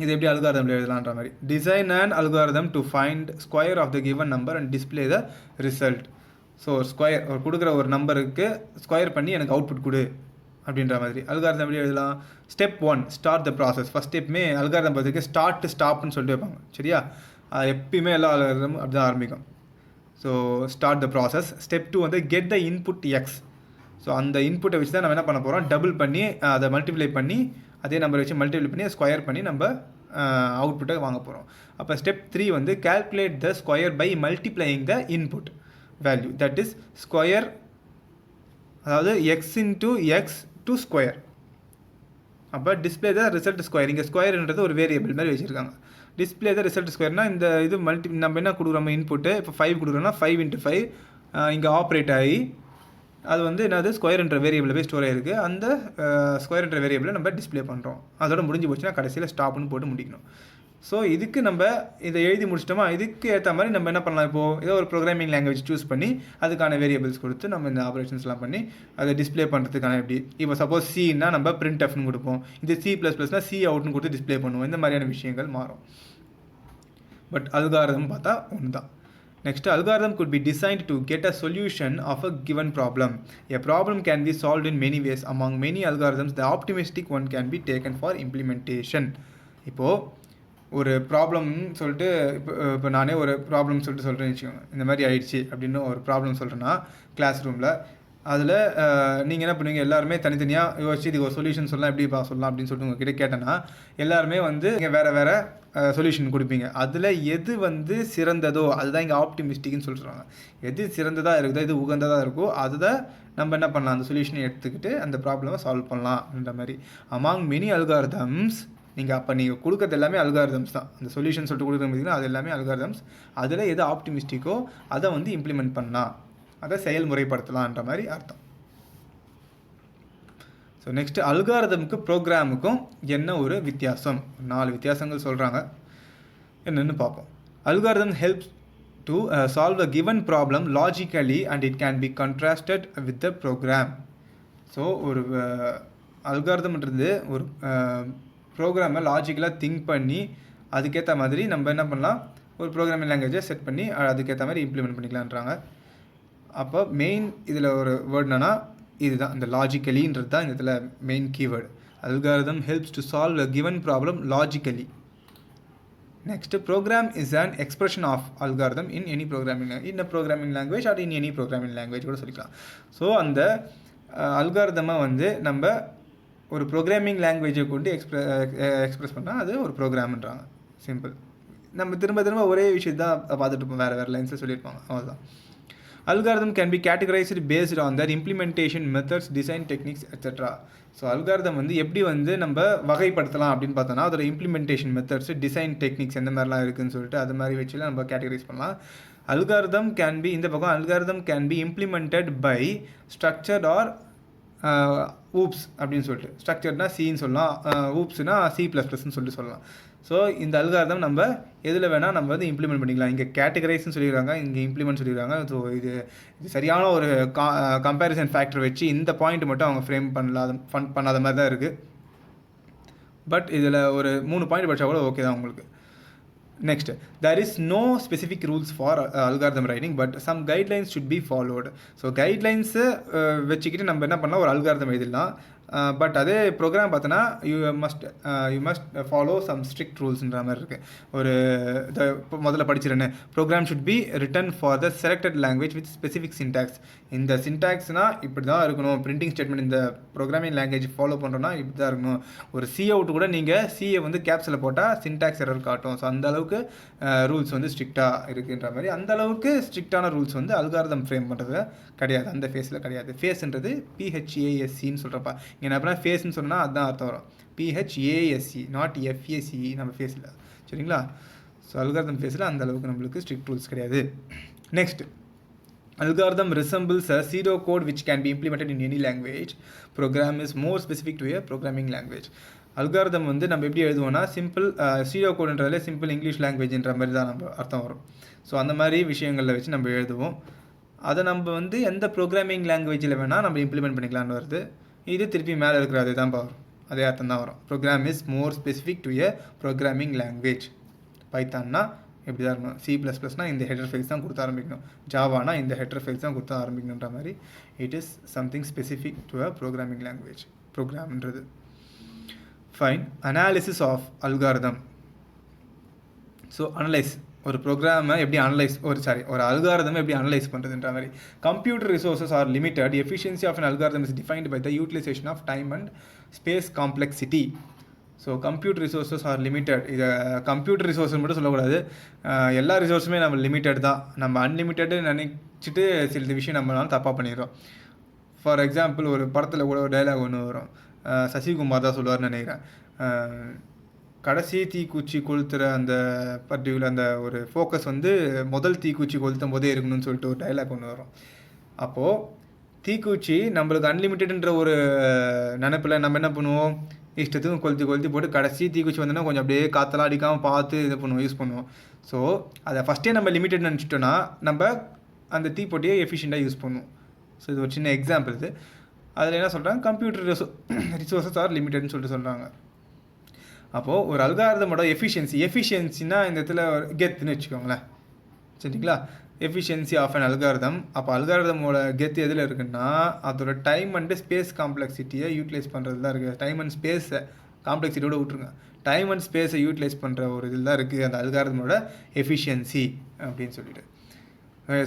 இது எப்படி அல்காரதம் எழுதலான்ற மாதிரி. Design and algorithm to find square of the given number and display the result. So square கொடுக்குற ஒரு நம்பருக்கு ஸ்கொயர் பண்ணி எனக்கு அவுட்புட் கொடு அப்படின்ற மாதிரி அல்காரதம் எப்படி எழுதலாம். Step 1 start the process. First ஸ்டெப்புமே அல்காரதம் பார்த்துக்கு ஸ்டார்ட் ஸ்டாப்னு சொல்லிட்டு வைப்பாங்க. சரியா? எப்பயுமே எல்லா அல்காரதமும் அப்படி தான் ஆரம்பிக்கும். So start the process. Step 2 வந்து get the input x. So அந்த இன்புட்டை வச்சு தான் நம்ம என்ன பண்ண போகிறோம், டபுள் பண்ணி அதை மல்டிப்ளை பண்ணி அதே நம்பரை வச்சு மல்டிப்ளை பண்ணி ஸ்கொயர் பண்ணி நம்ம அவுட்புட்டை வாங்க போகிறோம். அப்போ ஸ்டெப் 3 வந்து calculate the square by multiplying the input value, that is square, அதாவது x into x to square. அப்போ டிஸ்பிளே த ரிசல்ட் ஸ்கொயர். இங்கே ஸ்கொயர்ன்றது ஒரு வேரியபிள் மாதிரி வச்சுருக்காங்க. டிஸ்பிளே த ரிசல்ட் ஸ்கொயர்னால் இந்த இது நம்ம என்ன கொடுக்குறோம் இன்புட்டு, இப்போ 5 கொடுக்குறோன்னா 5 × 5 இங்கே ஆப்ரேட் ஆகி அது வந்து என்னது ஸ்கொயர்ன்ற வேரியபிள் போய் ஸ்டோர் ஆகிருக்கு. அந்த ஸ்கொயர்ன்ற வேரியபிளை நம்ம டிஸ்பிளே பண்ணுறோம். அதோட முடிஞ்சு போச்சுன்னா கடைசியில் ஸ்டாப்னு போட்டு முடிக்கணும். ஸோ இதுக்கு நம்ம இதை எழுதி முடிச்சிட்டோமா, இதுக்கு ஏற்ற மாதிரி நம்ம என்ன பண்ணலாம், இப்போது ஏதோ ஒரு ப்ரோக்ராமிங் லாங்குவேஜ் சூஸ் பண்ணி அதுக்கான வேரியபிள்ஸ் கொடுத்து நம்ம இந்த ஆப்ரேஷன்ஸ்லாம் பண்ணி அதை டிஸ்பிளே பண்ணுறதுக்கான எப்படி. இப்போ சப்போஸ் சின்னா நம்ம பிரிண்ட் எஃப்னு கொடுப்போம், இது C++னா சி அவுட்னு கொடுத்து டிஸ்பிளே பண்ணுவோம். இந்த மாதிரியான விஷயங்கள் மாறும். பட் அல்காரிதம் பார்த்தா ஒன்று தான். Next, algorithm could be designed to get a solution of a given problem. A problem can be solved in many ways. Among many algorithms, the optimistic one can be taken for implementation. இப்போது ஒரு ப்ராப்ளம்னு சொல்லிட்டு இப்போ நானே ஒரு problem சொல்கிறேன்னு வச்சுக்கோங்க. இந்த மாதிரி ஆயிடுச்சு அப்படின்னு ஒரு ப்ராப்ளம் சொல்கிறேன்னா கிளாஸ் ரூமில், அதில் நீங்கள் என்ன பண்ணுவீங்க, எல்லாருமே தனித்தனியாக யோசிச்சு இதுக்கு ஒரு சொல்யூஷன் சொல்லலாம், எப்படி சொல்லலாம் அப்படின்னு சொல்லிட்டு உங்ககிட்ட கேட்டேன்னா எல்லாருமே வந்து நீங்கள் வேறு சொல்யூஷன் கொடுப்பீங்க. அதில் எது வந்து சிறந்ததோ அதுதான் இங்கே ஆப்டிமிஸ்டிக்னு சொல்கிறாங்க. எது சிறந்ததாக இருக்குதோ எது உகந்ததாக இருக்கோ அதுதான் நம்ம என்ன பண்ணலாம், அந்த சொல்யூஷனை எடுத்துக்கிட்டு அந்த ப்ராப்ளமை சால்வ் பண்ணலாம் அப்படின்ற மாதிரி. அமாங் மெனி அல்காரிதம்ஸ், நீங்கள் அப்போ நீங்கள் கொடுக்கறது எல்லாமே அல்காரிதம்ஸ் தான். அந்த சொல்யூஷன் சொல்லிட்டு கொடுக்குறது பார்த்தீங்கன்னா அது எல்லாமே அல்காரிதம்ஸ். அதில் எது ஆப்டிமிஸ்டிக்கோ அதை வந்து இம்ப்ளிமெண்ட் பண்ணலாம், அதை செயல்முறைப்படுத்தலான்ற மாதிரி அர்த்தம். ஸோ நெக்ஸ்ட்டு அல்காரிதமுக்கு ப்ரோக்ராமுக்கும் என்ன ஒரு வித்தியாசம், 4 வித்தியாசங்கள் சொல்கிறாங்க. என்னென்னு பார்ப்போம். Algorithm helps to solve a given problem logically and it can be contrasted with the program. So ஒரு அல்காரிதம்ன்றது ஒரு ப்ரோக்ராமை லாஜிக்கலாக திங்க் பண்ணி அதுக்கேற்ற மாதிரி நம்ம என்ன பண்ணலாம், ஒரு ப்ரோக்ராமிங் லாங்குவேஜை செட் பண்ணி அதுக்கேற்ற மாதிரி இம்ப்ளிமெண்ட் பண்ணிக்கலான்றாங்க. அப்போ மெயின் இதில் ஒரு வேர்ட் என்னன்னா இதுதான், இந்த லாஜிக்கலின்றது தான் இந்த இதில் main keyword. Algorithm helps to solve a given problem logically. Next, program is an expression of algorithm in any programming language or in any programming language கூட சொல்லிக்கலாம். ஸோ அந்த அல்காரிதமை வந்து நம்ம ஒரு ப்ரோக்ராமிங் லாங்குவேஜை கொண்டு எக்ஸ்பிரஸ் பண்ணால் அது ஒரு ப்ரோக்ராம்ன்றாங்க. சிம்பிள். நம்ம திரும்ப ஒரே விஷயத்தை தான் பார்த்துட்டு இருப்போம், வேறு லைன்ஸை சொல்லியிருப்பாங்க, அவ்வளோதான். Algorithm can be categorized based on their implementation methods, design techniques, etc. So algorithm வந்து எப்படி வந்து நம்ம வகைப்படுத்தலாம் அப்படின்னு பார்த்தோன்னா அதோட இம்ப்ளிமெண்டேஷன் மெத்தட்ஸ், டிசைன் டெக்னிக்ஸ் எந்த மாதிரிலாம் இருக்குதுன்னு சொல்லிட்டு அது மாதிரி வச்சுலாம் நம்ம கேட்டகரைஸ் பண்ணலாம். அல்காரிதம் கேன் பி, இந்த பக்கம் algorithm can be implemented by structured or OOPS அப்படின்னு சொல்லிட்டு. ஸ்ட்ரக்சர்ட்னா சின்னு சொல்லலாம், ஊப்ஸ்னா C++ன்னு சொல்லிட்டு சொல்லலாம். ஸோ இந்த அல்காரிதம் நம்ம எதில் வேணால் நம்ம வந்து இம்ப்ளிமெண்ட் பண்ணிக்கலாம். இங்கே கேட்டகரைஸ்ன்னு சொல்லிடுறாங்க, இங்கே இம்ப்ளிமெண்ட் சொல்லிடுறாங்க. ஸோ இது சரியான ஒரு கம்பேரிசன் ஃபேக்டர் வச்சு இந்த பாயிண்ட் மட்டும் அவங்க ஃப்ரேம் பண்ணாத மாதிரி தான் இருக்குது. பட் இதில் ஒரு 3 பாயிண்ட் படித்தா கூட ஓகே தான் உங்களுக்கு. Next, there is no specific rules for algorithm writing, but some guidelines should be followed. So கைட்லைன்ஸை வச்சுக்கிட்டு நம்ம என்ன பண்ணலாம், ஒரு அல்காரிதம் எழுதிடலாம். பட் அதே ப்ரோக்ராம் பார்த்தோன்னா you must follow some strict ரூல்ஸ்ன்ற மாதிரி இருக்குது. ஒரு இப்போ முதல்ல படிச்சிருந்தேன், program should be written for the selected language with specific syntax. இந்த சின்டாக்ஸ்னால் இப்படி தான் இருக்கணும். பிரிண்டிங் ஸ்டேட்மெண்ட் இந்த ப்ரோக்ராமிங் லாங்குவேஜ் ஃபாலோ பண்ணுறோன்னா இப்படி தான் இருக்கணும். ஒரு சி அவுட் கூட நீங்கள் சியை வந்து கேப்ஸில் போட்டால் சின்டாக்ஸ் எரர் காட்டும். ஸோ அந்தளவுக்கு ரூல்ஸ் வந்து ஸ்ட்ரிக்டாக இருக்குன்ற மாதிரி. அந்தளவுக்கு ஸ்ட்ரிக்டான ரூல்ஸ் வந்து அல்காரிதம் ஃப்ரேம் பண்ணுறது கிடையாது, அந்த ஃபேஸில் கிடையாது. ஃபேஸ்ன்றது PHASCன்னு சொல்கிறப்ப இங்கே என்ன பண்ணால் ஃபேஸ்ன்னு சொன்னால் அதுதான் அர்த்தம் வரும். PHASC நாட் FACE நம்ம ஃபேஸில், சரிங்களா? ஸோ அல்காரிதம் ஃபேஸில் அந்த அளவுக்கு நம்மளுக்கு ஸ்ட்ரிக்ட் ரூல்ஸ் கிடையாது. Next, algorithm resembles a pseudo code which can be implemented in any language. Program is more specific to a programming language. Algorithm வந்து நம்ம எப்படி எழுதுவோம்னா சிம்பிள் சீரோ கோடுன்றதுல சிம்பிள் இங்கிலீஷ் லாங்குவேஜ்ன்ற மாதிரி தான் நம்ம அர்த்தம் வரும். ஸோ அந்த மாதிரி விஷயங்களில் வச்சு நம்ம எழுதுவோம். அதை நம்ம வந்து எந்த ப்ரோக்ராமிங் லாங்குவேஜில் வேணால் நம்ம இம்ப்ளிமெண்ட் பண்ணிக்கலான்னு வருது. இது திருப்பி மேலே இருக்கிற அதே தான் வரும், அதே அர்த்தம் தான் வரும். Program is more specific to a programming language. பைத்தான்னா எப்படி தான் இருக்கணும், C++னால் இந்த ஹெட்டர் ஃபைல்ஸ் தான் கொடுத்து ஆரம்பிக்கணும், ஜாவானா இந்த ஹெட்டர் ஃபைல்ஸ் தான் கொடுத்து ஆரம்பிக்கணுன்ற மாதிரி it is something specific to a programming language ப்ரோக்ராம்ன்றது. Fine. Analysis of algorithm. So analyse, ஒரு ப்ரோக்ராமை எப்படி ஒரு அல்காரிதம் எப்படி அனலைஸ் பண்ணுறதுன்ற மாதிரி. Computer resources are limited. Efficiency of an algorithm is defined by the utilisation of time and space complexity. So computer resources are limited. இதை computer resources மட்டும் சொல்லக்கூடாது, எல்லா ரிசோர்ஸுமே நம்ம லிமிட்டட் தான். நம்ம அன்லிமிட்டடு நினச்சிட்டு சில விஷயம் நம்மளால தப்பாக பண்ணிடுறோம். ஃபார் எக்ஸாம்பிள், ஒரு படத்தில் கூட ஒரு டைலாக் ஒன்று வரும், சசிகுமார் தான் சொல்லுவார்னு நினைக்கிறேன். கடைசி தீக்குச்சி கொளுத்துற அந்த பர்டிகுலர் அந்த ஒரு ஃபோக்கஸ் வந்து முதல் தீக்குச்சி கொளுத்தும் போதே இருக்கணும்னு சொல்லிட்டு ஒரு டைலாக் ஒன்று வரும். அப்போது தீக்குச்சி நம்மளுக்கு அன்லிமிட்டடுன்ற ஒரு நினைப்பில் நம்ம என்ன பண்ணுவோம், இஷ்டத்துக்கும் கொளுத்தி போட்டு கடைசி தீக்குச்சி வந்தோன்னா கொஞ்சம் அப்படியே காற்றலாம் அடிக்காமல் பார்த்து இது பண்ணுவோம், யூஸ் பண்ணுவோம். ஸோ அதை ஃபஸ்ட்டே நம்ம லிமிட்டட் நினச்சிட்டோன்னா நம்ம அந்த தீப்பொட்டியை எஃபிஷியண்ட்டாக யூஸ் பண்ணுவோம். ஸோ இது ஒரு சின்ன எக்ஸாம்பிள். இது அதில் என்ன சொல்கிறாங்க, கம்ப்யூட்டர் ரிசோர்ஸஸ் ஆர் லிமிட்டட்னு சொல்லிட்டு சொல்கிறாங்க. அப்போது ஒரு அல்காரிதமோட எஃபிஷியன்சினா இந்த இடத்துல கெத்துன்னு வச்சுக்கோங்களேன், சரிங்களா? Efficiency of an algorithm. அப்போ அல்காரிதமோட கெத்து எதில் இருக்குன்னா அதோட டைம் அண்டு ஸ்பேஸ் காம்ப்ளெக்சிட்டியை யூட்டிலைஸ் பண்ணுறது தான் இருக்குது. டைம் அண்ட் ஸ்பேஸை காம்ப்ளெக்சிட்டியோட விட்ருங்க, டைம் அண்ட் ஸ்பேஸை யூட்டிலைஸ் பண்ணுற ஒரு இதில் தான் இருக்குது அந்த அல்காரிதமோட எஃபிஷியன்சி அப்படின்னு சொல்லிட்டு.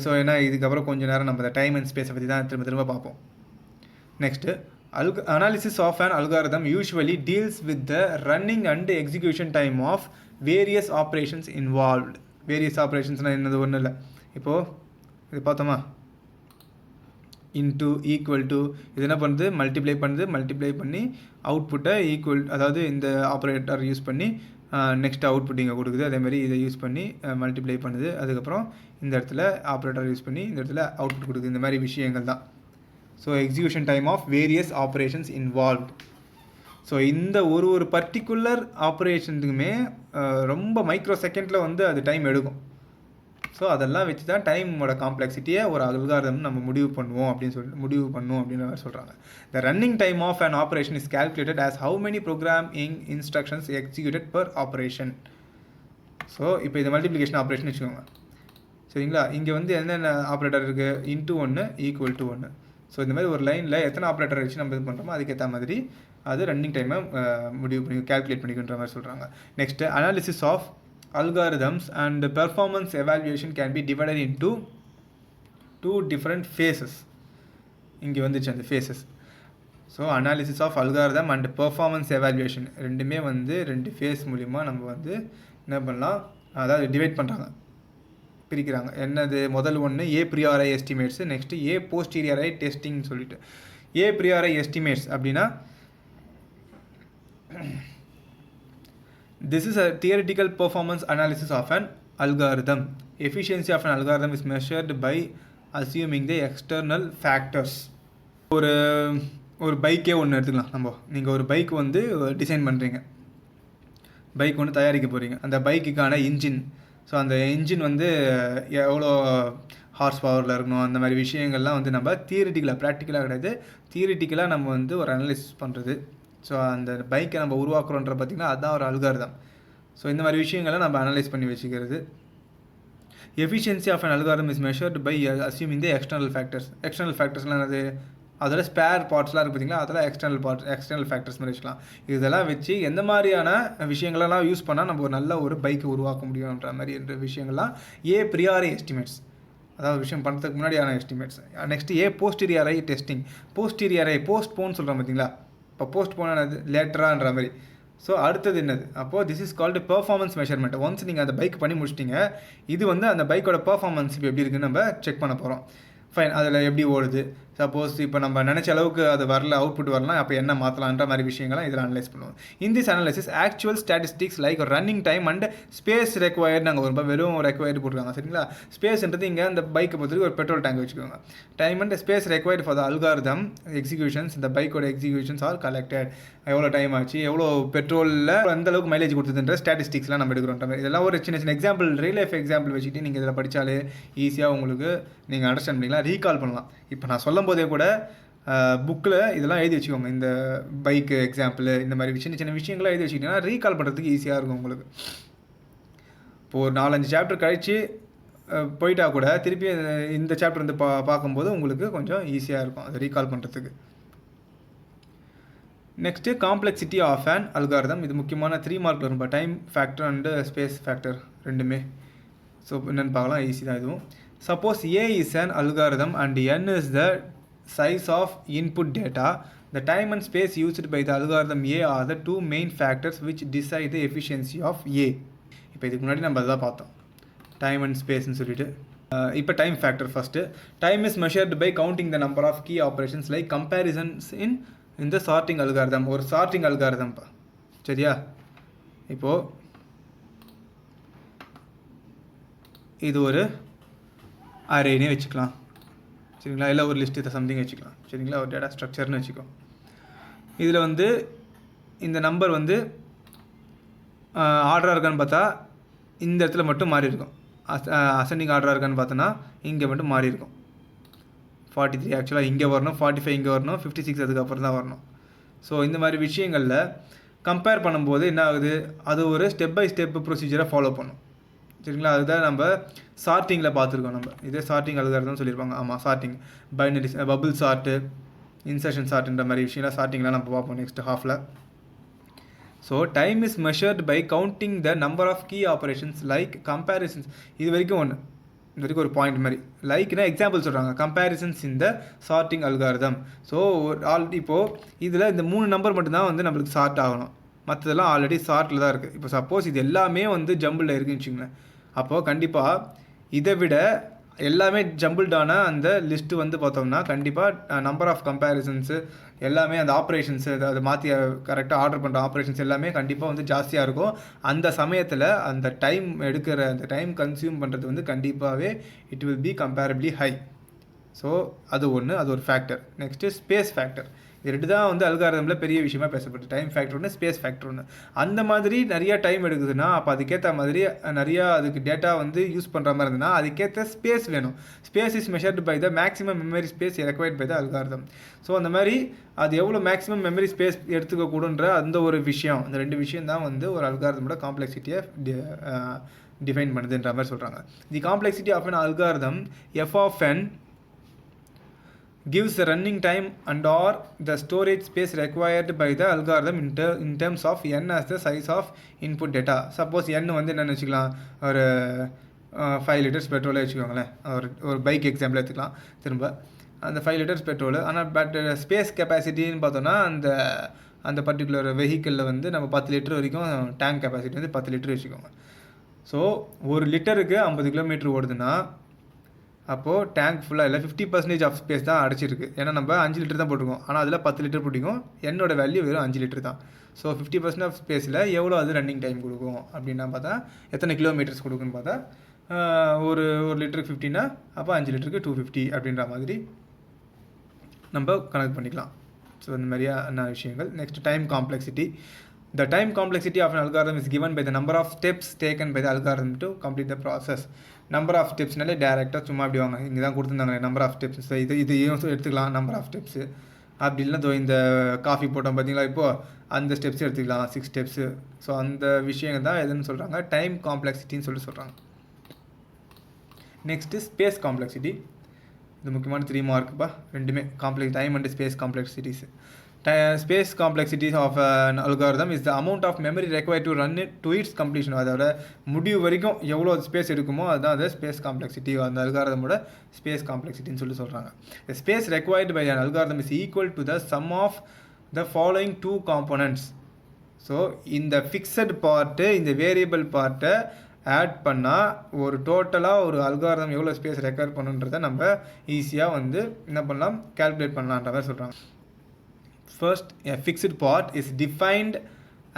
ஸோ ஏன்னா இதுக்கப்புறம் கொஞ்சம் நேரம் நம்ம அந்த டைம் அண்ட் ஸ்பேஸை பற்றி தான் திரும்ப பார்ப்போம். Next, analysis of an algorithm usually deals with the running and execution time of various operations involved. Various operationsனால் என்னது ஒன்றும் இல்லை. இப்போது இது பார்த்தோமா, இன்ட்டு ஈக்குவல் டு இது என்ன பண்ணுது, மல்டிப்ளை பண்ணி அவுட்புட்டை ஈக்குவல், அதாவது இந்த ஆப்ரேட்டர் யூஸ் பண்ணி நெக்ஸ்ட் அவுட்புட் இங்கே கொடுக்குது. அதேமாதிரி இதை யூஸ் பண்ணி மல்டிப்ளை பண்ணுது. அதுக்கப்புறம் இந்த இடத்துல ஆப்ரேட்டர் யூஸ் பண்ணி இந்த இடத்துல அவுட்புட் கொடுக்குது. இந்த மாதிரி விஷயங்கள் தான். So execution time of various operations involved. So இந்த ஒரு பர்டிகுலர் ஆப்ரேஷனுக்குமே ரொம்ப மைக்ரோ செகண்டில் வந்து அது டைம் எடுக்கும். ஸோ அதெல்லாம் வச்சு தான் டைமோட காம்ப்ளெக்சிட்டியை ஒரு அல்காரிதம் நம்ம முடிவு பண்ணுவோம் அப்படின்ற மாதிரி சொல்கிறாங்க. The running time of an operation is calculated as how many programming instructions executed per operation. So இப்போ இது மல்டிப்ளிகேஷன் ஆப்ரேஷன் வச்சுக்கோங்க, சரிங்களா? இங்கே வந்து என்னென்ன ஆப்ரேட்டர் இருக்குது, இன்ட்டு 1 ஈக்குவல் டு 1. ஸோ இந்த மாதிரி ஒரு லைனில் எத்தனை ஆப்ரேட்டர் வச்சு நம்ம இது பண்ணுறோமோ அதுக்கேற்ற மாதிரி அது ரன்னிங் டைமை கால்குலேட் பண்ணிக்கின்ற மாதிரி சொல்கிறாங்க. Next, analysis of algorithms and performance evaluation can be divided into 2 different phases. இங்கே வந்துச்சு அந்த phases. So analysis of algorithm and performance evaluation ரெண்டுமே வந்து 2 ஃபேஸ் மூலிமா நம்ம வந்து என்ன பண்ணலாம், அதாவது டிவைட் பண்ணுறாங்க, பிரிக்கிறாங்க. என்னது, முதல் ஒன்று ஏ ப்ரியாரை எஸ்டிமேட்ஸு, நெக்ஸ்ட்டு ஏ போஸ்டீரியரை டெஸ்டிங்னு சொல்லிட்டு. ஏ ப்ரியாரை எஸ்டிமேட்ஸ் அப்படின்னா this is a theoretical performance analysis of an algorithm. Efficiency of an algorithm is measured by assuming the external factors. ஒரு பைக்கே ஒன்று எடுத்துக்கலாம் நம்ம. நீங்கள் ஒரு பைக் வந்து டிசைன் பண்ணுறீங்க, பைக் ஒன்று தயாரிக்க போகிறீங்க. அந்த பைக்குக்கான இன்ஜின், ஸோ அந்த இன்ஜின் வந்து எவ்வளோ ஹார்ஸ் பவரில் இருக்கணும், அந்த மாதிரி விஷயங்கள்லாம் வந்து நம்ம தியரிட்டிக்கலாக, ப்ராக்டிக்கலாக கிடையாது, தியரிட்டிக்கலாக நம்ம வந்து ஒரு அனலைசிஸ் பண்ணுறது. ஸோ அந்த பைக்கை நம்ம உருவாக்குறோன்ற பார்த்திங்கன்னா அதுதான் ஒரு அல்காரிதம். ஸோ இந்த மாதிரி விஷயங்களை நம்ம அனலைஸ் பண்ணி வச்சுக்கிறது. Efficiency of an algorithm is measured by assuming the external factors. External ஃபேக்டர்ஸ்லாம் அது அதில் ஸ்பேர் பார்ட்ஸ்லாம் இருக்குது பார்த்தீங்களா, அதெல்லாம் எக்ஸ்டர்னல் ஃபேக்டர்ஸ் மாதிரி வச்சுக்கலாம். இதெல்லாம் வச்சு எந்த மாதிரியான விஷயங்களெல்லாம் யூஸ் பண்ணால் நம்ம ஒரு நல்ல ஒரு பைக்கை உருவாக்க முடியுன்ற மாதிரி என்ற விஷயங்கள்லாம் ப்ரியாரி எஸ்டிமேட்ஸ், அதாவது விஷயம் பண்ணுறதுக்கு முன்னாடியான estimates. Next posterior testing. Posterior postpone சொல்கிறோம் பார்த்தீங்களா, இப்போ போஸ்ட்போன் ஆனது லேட்டரான்ற மாதிரி. ஸோ அடுத்தது என்னது, அப்போது this is called performance measurement. Once நீங்கள் அந்த பைக் பண்ணி முடிச்சிட்டிங்க, இது வந்து அந்த பைக்கோட பெர்ஃபார்மன்ஸ் இப்போ எப்படி இருக்குன்னு நம்ம செக் பண்ண போகிறோம். ஃபைன், அதில் எப்படி ஓடுது, சப்போஸ் இப்போ நம்ம நினச்ச அளவுக்கு அது வரல, அவுட்புட் வரலாம், அப்போ என்ன மாற்றலான்ற மாதிரி விஷயங்கள்லாம் இதில் அனலைஸ் பண்ணுவோம். In this analysis actual statistics like running time and space required நாங்கள் ஒரு வெறும் ரெக்வயர்டு போட்டுருக்காங்க சரிங்களா. ஸ்பேஸ்ன்றது இங்கே அந்த பைக்கை பொறுத்தவரைக்கும் ஒரு பெட்ரோல் டேங்க் வச்சுக்கோங்க. Time and space required for the algorithm executions, இந்த பைக்கோட எக்ஸிக்யூஷன்ஸ் ஆர் கலெக்டட். எவ்வளோ டைம் ஆச்சு, எவ்வளோ பெட்ரோலில் எந்த அளவுக்கு மைலேஜ் கொடுத்ததுன்ற ஸ்டாட்டிஸ்டிக்ஸ்லாம் நம்ம எடுக்கிறோன்ற மாதிரி. இதெல்லாம் ஒரு சின்ன சின்ன எக்ஸாம்பிள், ரியல் லைஃப் எக்ஸாம்பிள் வச்சுட்டு நீங்கள் இதில் படித்தாலே ஈஸியாக உங்களுக்கு நீங்கள் அண்டர்ஸ்டாண்ட் பண்ணிக்கலாம், ரீகால் பண்ணலாம். இப்போ நான் சொல்லும் போதே கூட புக்கில் இதெல்லாம் எழுதி வச்சுக்கோங்க. இந்த பைக்கு எக்ஸாம்பிள், இந்த மாதிரி சின்ன சின்ன விஷயங்கள்லாம் எழுதி வச்சுக்கிட்டிங்கன்னா ரீகால் பண்ணுறதுக்கு ஈஸியாக இருக்கும் உங்களுக்கு. இப்போது ஒரு 4-5 சாப்டர் கழித்து போயிட்டா கூட திருப்பி இந்த சாப்டர் வந்து பார்க்கும்போது உங்களுக்கு கொஞ்சம் ஈஸியாக இருக்கும் அதை ரீகால் பண்ணுறதுக்கு. Next complexity of an algorithm. இது முக்கியமான 3 மார்க் வரும். Time factor and space factor ரெண்டுமே. ஸோ என்னென்னு பார்க்கலாம், ஈஸி தான் இதுவும். Suppose A is an algorithm and N is the size of input data, the time and space used by the algorithm A are the 2 main factors which decide the efficiency of A. இப்போ இதுக்கு முன்னாடி நம்ம அதான் பார்த்தோம், time and ஸ்பேஸ்ன்னு சொல்லிட்டு. இப்போ time factor first. Time is measured by counting the number of key operations like comparisons இந்த சார்ட்டிங் அல்காரிதம். ஒரு சார்ட்டிங் அல்காரிதம்ப்பா சரியா. இப்போது இது ஒரு அரேனே வச்சுக்கலாம் சரிங்களா, இல்லை ஒரு லிஸ்ட் இதை சம்திங் வச்சுக்கலாம் சரிங்களா, ஒரு டேட்டா ஸ்ட்ரக்சர்னு வச்சுக்கோ. இதில் வந்து இந்த நம்பர் வந்து ஆர்டராக இருக்கான்னு பார்த்தா இந்த இடத்துல மட்டும் மாறி இருக்கும். அசெண்டிங் ஆர்டராக இருக்கான்னு பார்த்தோன்னா இங்கே மட்டும் மாறி இருக்கும். 43 ஆக்சுவலாக இங்கே வரணும், 45 இங்கே வரணும், 56 அதுக்கப்புறம் தான் வரணும். ஸோ இந்த மாதிரி விஷயங்களில் கம்பேர் பண்ணும்போது என்ன ஆகுது, அது ஒரு ஸ்டெப் பை ஸ்டெப் ப்ரொசீஜரை ஃபாலோ பண்ணும் சரிங்களா. அதுதான் நம்ம சார்ட்டிங்கில் பார்த்துருக்கோம். நம்ம இதே சார்ட்டிங் அல்காரிதம் சொல்லியிருப்பாங்க. ஆமாம், sorting, binary, bubble sort, insertion சார்ட்டுன்ற மாதிரி விஷயம்லாம் சார்ட்டிங்லாம் நம்ம பார்ப்போம் நெக்ஸ்ட் ஹாஃபில். So time is measured by counting the number of key operations like comparisons. இது வரைக்கும் ஒன்று, இது வரைக்கும் ஒரு பாயிண்ட் மாதிரி. லைக்னா எக்ஸாம்பிள் சொல்கிறாங்க, கம்பேரிசன்ஸ் இந்த சார்ட்டிங் அல்காரிதம். ஸோ இப்போது இதில் இந்த 3 நம்பர் மட்டும்தான் வந்து நம்மளுக்கு சார்ட் ஆகணும், மற்றதெல்லாம் ஆல்ரெடி சார்ட்டில் தான் இருக்குது. இப்போ சப்போஸ் இது எல்லாமே வந்து ஜம்பிளில் இருக்குன்னு வச்சுங்களேன், அப்போது கண்டிப்பாக இதை விட எல்லாமே ஜம்பிள்டான அந்த லிஸ்ட்டு வந்து பார்த்தோம்னா கண்டிப்பாக நம்பர் ஆஃப் கம்பேரிசன்ஸு எல்லாமே அந்த ஆப்ரேஷன்ஸு அதை மாற்றி கரெக்டாக ஆர்டர் பண்ணுற ஆப்ரேஷன்ஸ் எல்லாமே கண்டிப்பாக வந்து ஜாஸ்தியாக இருக்கும். அந்த சமயத்தில் அந்த டைம் எடுக்கிற அந்த டைம் கன்சியூம் பண்ணுறது வந்து கண்டிப்பாகவே it will be comparably high. So அது ஒன்று, அது ஒரு ஃபேக்டர். Next space factor. இது 2 தான் வந்து அல்காரிதமில் பெரிய விஷயமா பேசப்பட்டு, டைம் ஃபேக்டர் ஒன்று, ஸ்பேஸ் ஃபேக்டர் ஒன்று. அந்த மாதிரி நிறையா டைம் எடுக்குதுன்னா அப்போ அதுக்கேற்ற மாதிரி நிறையா அதுக்கு டேட்டா வந்து யூஸ் பண்ணுற மாதிரி இருந்ததுன்னா அதுக்கேற்ற ஸ்பேஸ் வேணும். Space is measured by the maximum memory space required by the algorithm. So அந்த மாதிரி அது எவ்வளோ மேக்ஸிமம் மெமரி ஸ்பேஸ் எடுத்துக்கக்கூடுன்ற அந்த ஒரு விஷயம், அந்த 2 விஷயம் தான் வந்து ஒரு அல்காரிதமோட காம்ப்ளெக்சிட்டியை டிஃபைன் பண்ணுதுன்ற மாதிரி சொல்கிறாங்க. The complexity of an algorithm f of n gives the running time and or the storage space required by the algorithm in terms of n as the size of input data. Suppose n வந்து என்னென்னு வச்சுக்கலாம், ஒரு 5 litres பெட்ரோலே வச்சுக்கோங்களேன். ஒரு bike example எடுத்துக்கலாம். திரும்ப அந்த 5 litres petrol, ஆனால் பட் ஸ்பேஸ் கெப்பாசிட்டின்னு பார்த்தோன்னா அந்த பர்டிகுலர் வெஹிக்கிளில் வந்து நம்ம 10 லிட்டர் வரைக்கும் டேங்க் கெப்பாசிட்டி வந்து 10 லிட்டர் வச்சுக்கோங்க. ஸோ ஒரு லிட்டருக்கு 50 கிலோமீட்டர் ஓடுதுன்னா அப்போது டேங்க் ஃபுல்லாக இல்லை 50% ஆஃப் ஸ்பேஸ் தான் அடைச்சிருக்கு. ஏன்னா நம்ம 5 லிட்டர் தான் போட்டிருக்கோம், ஆனால் அதில் 10 லிட்டர் போட்டிருக்கோம். என்னோட வேல்யூ வெறும் 5 லிட்டர் தான். ஸோ 50% ஆஃப் ஸ்பேஸில் எவ்வளோ அது ரன்னிங் டைம் கொடுக்கும் அப்படின்னா பார்த்தா எத்தனை கிலோமீட்டர்ஸ் கொடுக்குன்னு பார்த்தா ஒரு லிட்டருக்கு 50னா அப்போ 5 லிட்டருக்கு 250 அப்படின்ற மாதிரி நம்ம கனெக்ட் பண்ணிக்கலாம். ஸோ இந்த மாதிரியான விஷயங்கள். Next time complexity. The time complexity of an algorithm is given by the number of steps taken by the algorithm to complete the process. Number of ஸ்டெப்ஸ்னாலே டேரெக்டாக சும்மா அப்படி வாங்க, இங்கே தான் கொடுத்துருந்தாங்க நம்பர் ஆஃப் ஸ்டெப்ஸ். இது எடுத்துக்கலாம் நம்பர் ஆஃப் ஸ்டெப்ஸு. அப்படி இல்லைனா இந்த காஃபி போட்டோம் பார்த்தீங்களா, இப்போது அந்த ஸ்டெப்ஸ் எடுத்துக்கலாம் 6 ஸ்டெப்ஸு. ஸோ அந்த விஷயங்கள் தான் எதுன்னு சொல்கிறாங்க, டைம் காம்ப்ளெக்சிட்டின்னு சொல்கிறாங்க. Next space complexity. இது முக்கியமான 3 மார்க்குப்பா ரெண்டுமே complex time and space complexities. Space complexity of an algorithm is the amount of memory required to run it to its completion. அதோட முடிவு வரைக்கும் எவ்வளோ ஸ்பேஸ் இருக்குமோ அதுதான் அது ஸ்பேஸ் காம்ப்ளெக்சிட்டி. அந்த அல்காரதமோட ஸ்பேஸ் காம்ப்ளெக்சிட்டின்னு சொல்கிறாங்க. The space required by an algorithm is equal to the sum of the following two components. So இந்த ஃபிக்ஸட் பார்ட்டு இந்த வேரியபிள் பார்ட்டை ஆட் பண்ணால் ஒரு டோட்டலாக ஒரு அல்காரிதம் எவ்வளோ ஸ்பேஸ் ரெக்வயர் பண்ணுன்றதை நம்ம ஈஸியாக வந்து என்ன பண்ணலாம் கால்குலேட் பண்ணலான்ற மாதிரி சொல்கிறாங்க. First, a fixed part is defined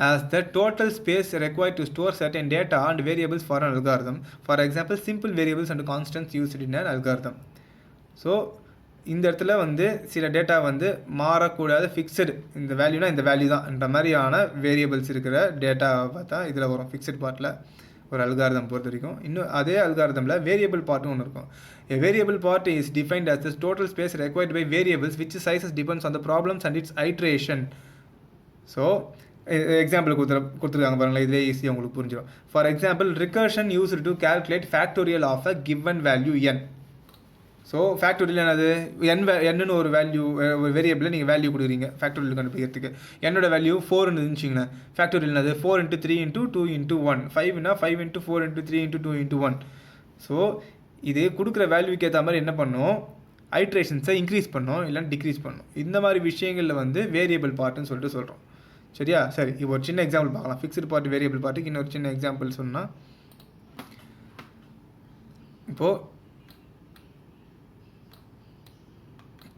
as the total space required to store certain data and variables for an algorithm. For example, simple variables and constants used in an algorithm. So, இந்த இடத்துல வந்து சில data வந்து மாறக்கூடாது, fixed இந்த வேல்யூனா இந்த value தான் என்ற மாதிரியான வேரியபிள்ஸ் இருக்கிற டேட்டாவை பார்த்தா இதில் வரும் ஃபிக்ஸட் பார்ட்டில் ஒரு அல்காரிதம் பொறுத்த வரைக்கும். இன்னும் அதே அல்காரிதமில் வேரியபிள் பார்ட்டும் ஒன்று இருக்கும். A variable part is defined as the total space required by variables which sizes depends on the problems and its iteration. So example கொடுத்துருக்காங்க பாருங்களேன், இதே ஈஸியாக உங்களுக்கு புரிஞ்சிடும். For example, recursion used to calculate factorial of a given value n. So factorial என்னது, என்னன்னு ஒரு value ஒரு வேரியபிளில் நீங்கள் வேல்யூ கொடுக்குறீங்க ஃபேக்டோரியல் கண்டுபிடிக்கிறதுக்கு. என்னோட வேல்யூ 4 இருந்துச்சுங்கன்னா ஃபேக்டோரியல் என்னது 4 × 3 × 2 × 1, 5னா 5 × 4 × 3 × 2 × 1. ஸோ இது கொடுக்குற வேல்யூக்கு ஏற்ற மாதிரி என்ன பண்ணும், ஐட்ரேஷன்ஸை இன்க்ரீஸ் பண்ணோம் இல்லைன்னா டிக்ரீஸ் பண்ணோம். இந்த மாதிரி விஷயங்களில் வந்து வேரியபிள் பார்ட்டுன்னு சொல்லிட்டு சொல்கிறோம். சரியா? சரி, இப்போ ஒரு சின்ன எக்ஸாம்பிள் பார்க்கலாம். ஃபிக்ஸ்டு பார்ட் வேரியபிள் பார்ட்டுக்கு இன்னொரு சின்ன எக்ஸாம்பிள் சொன்னால், இப்போது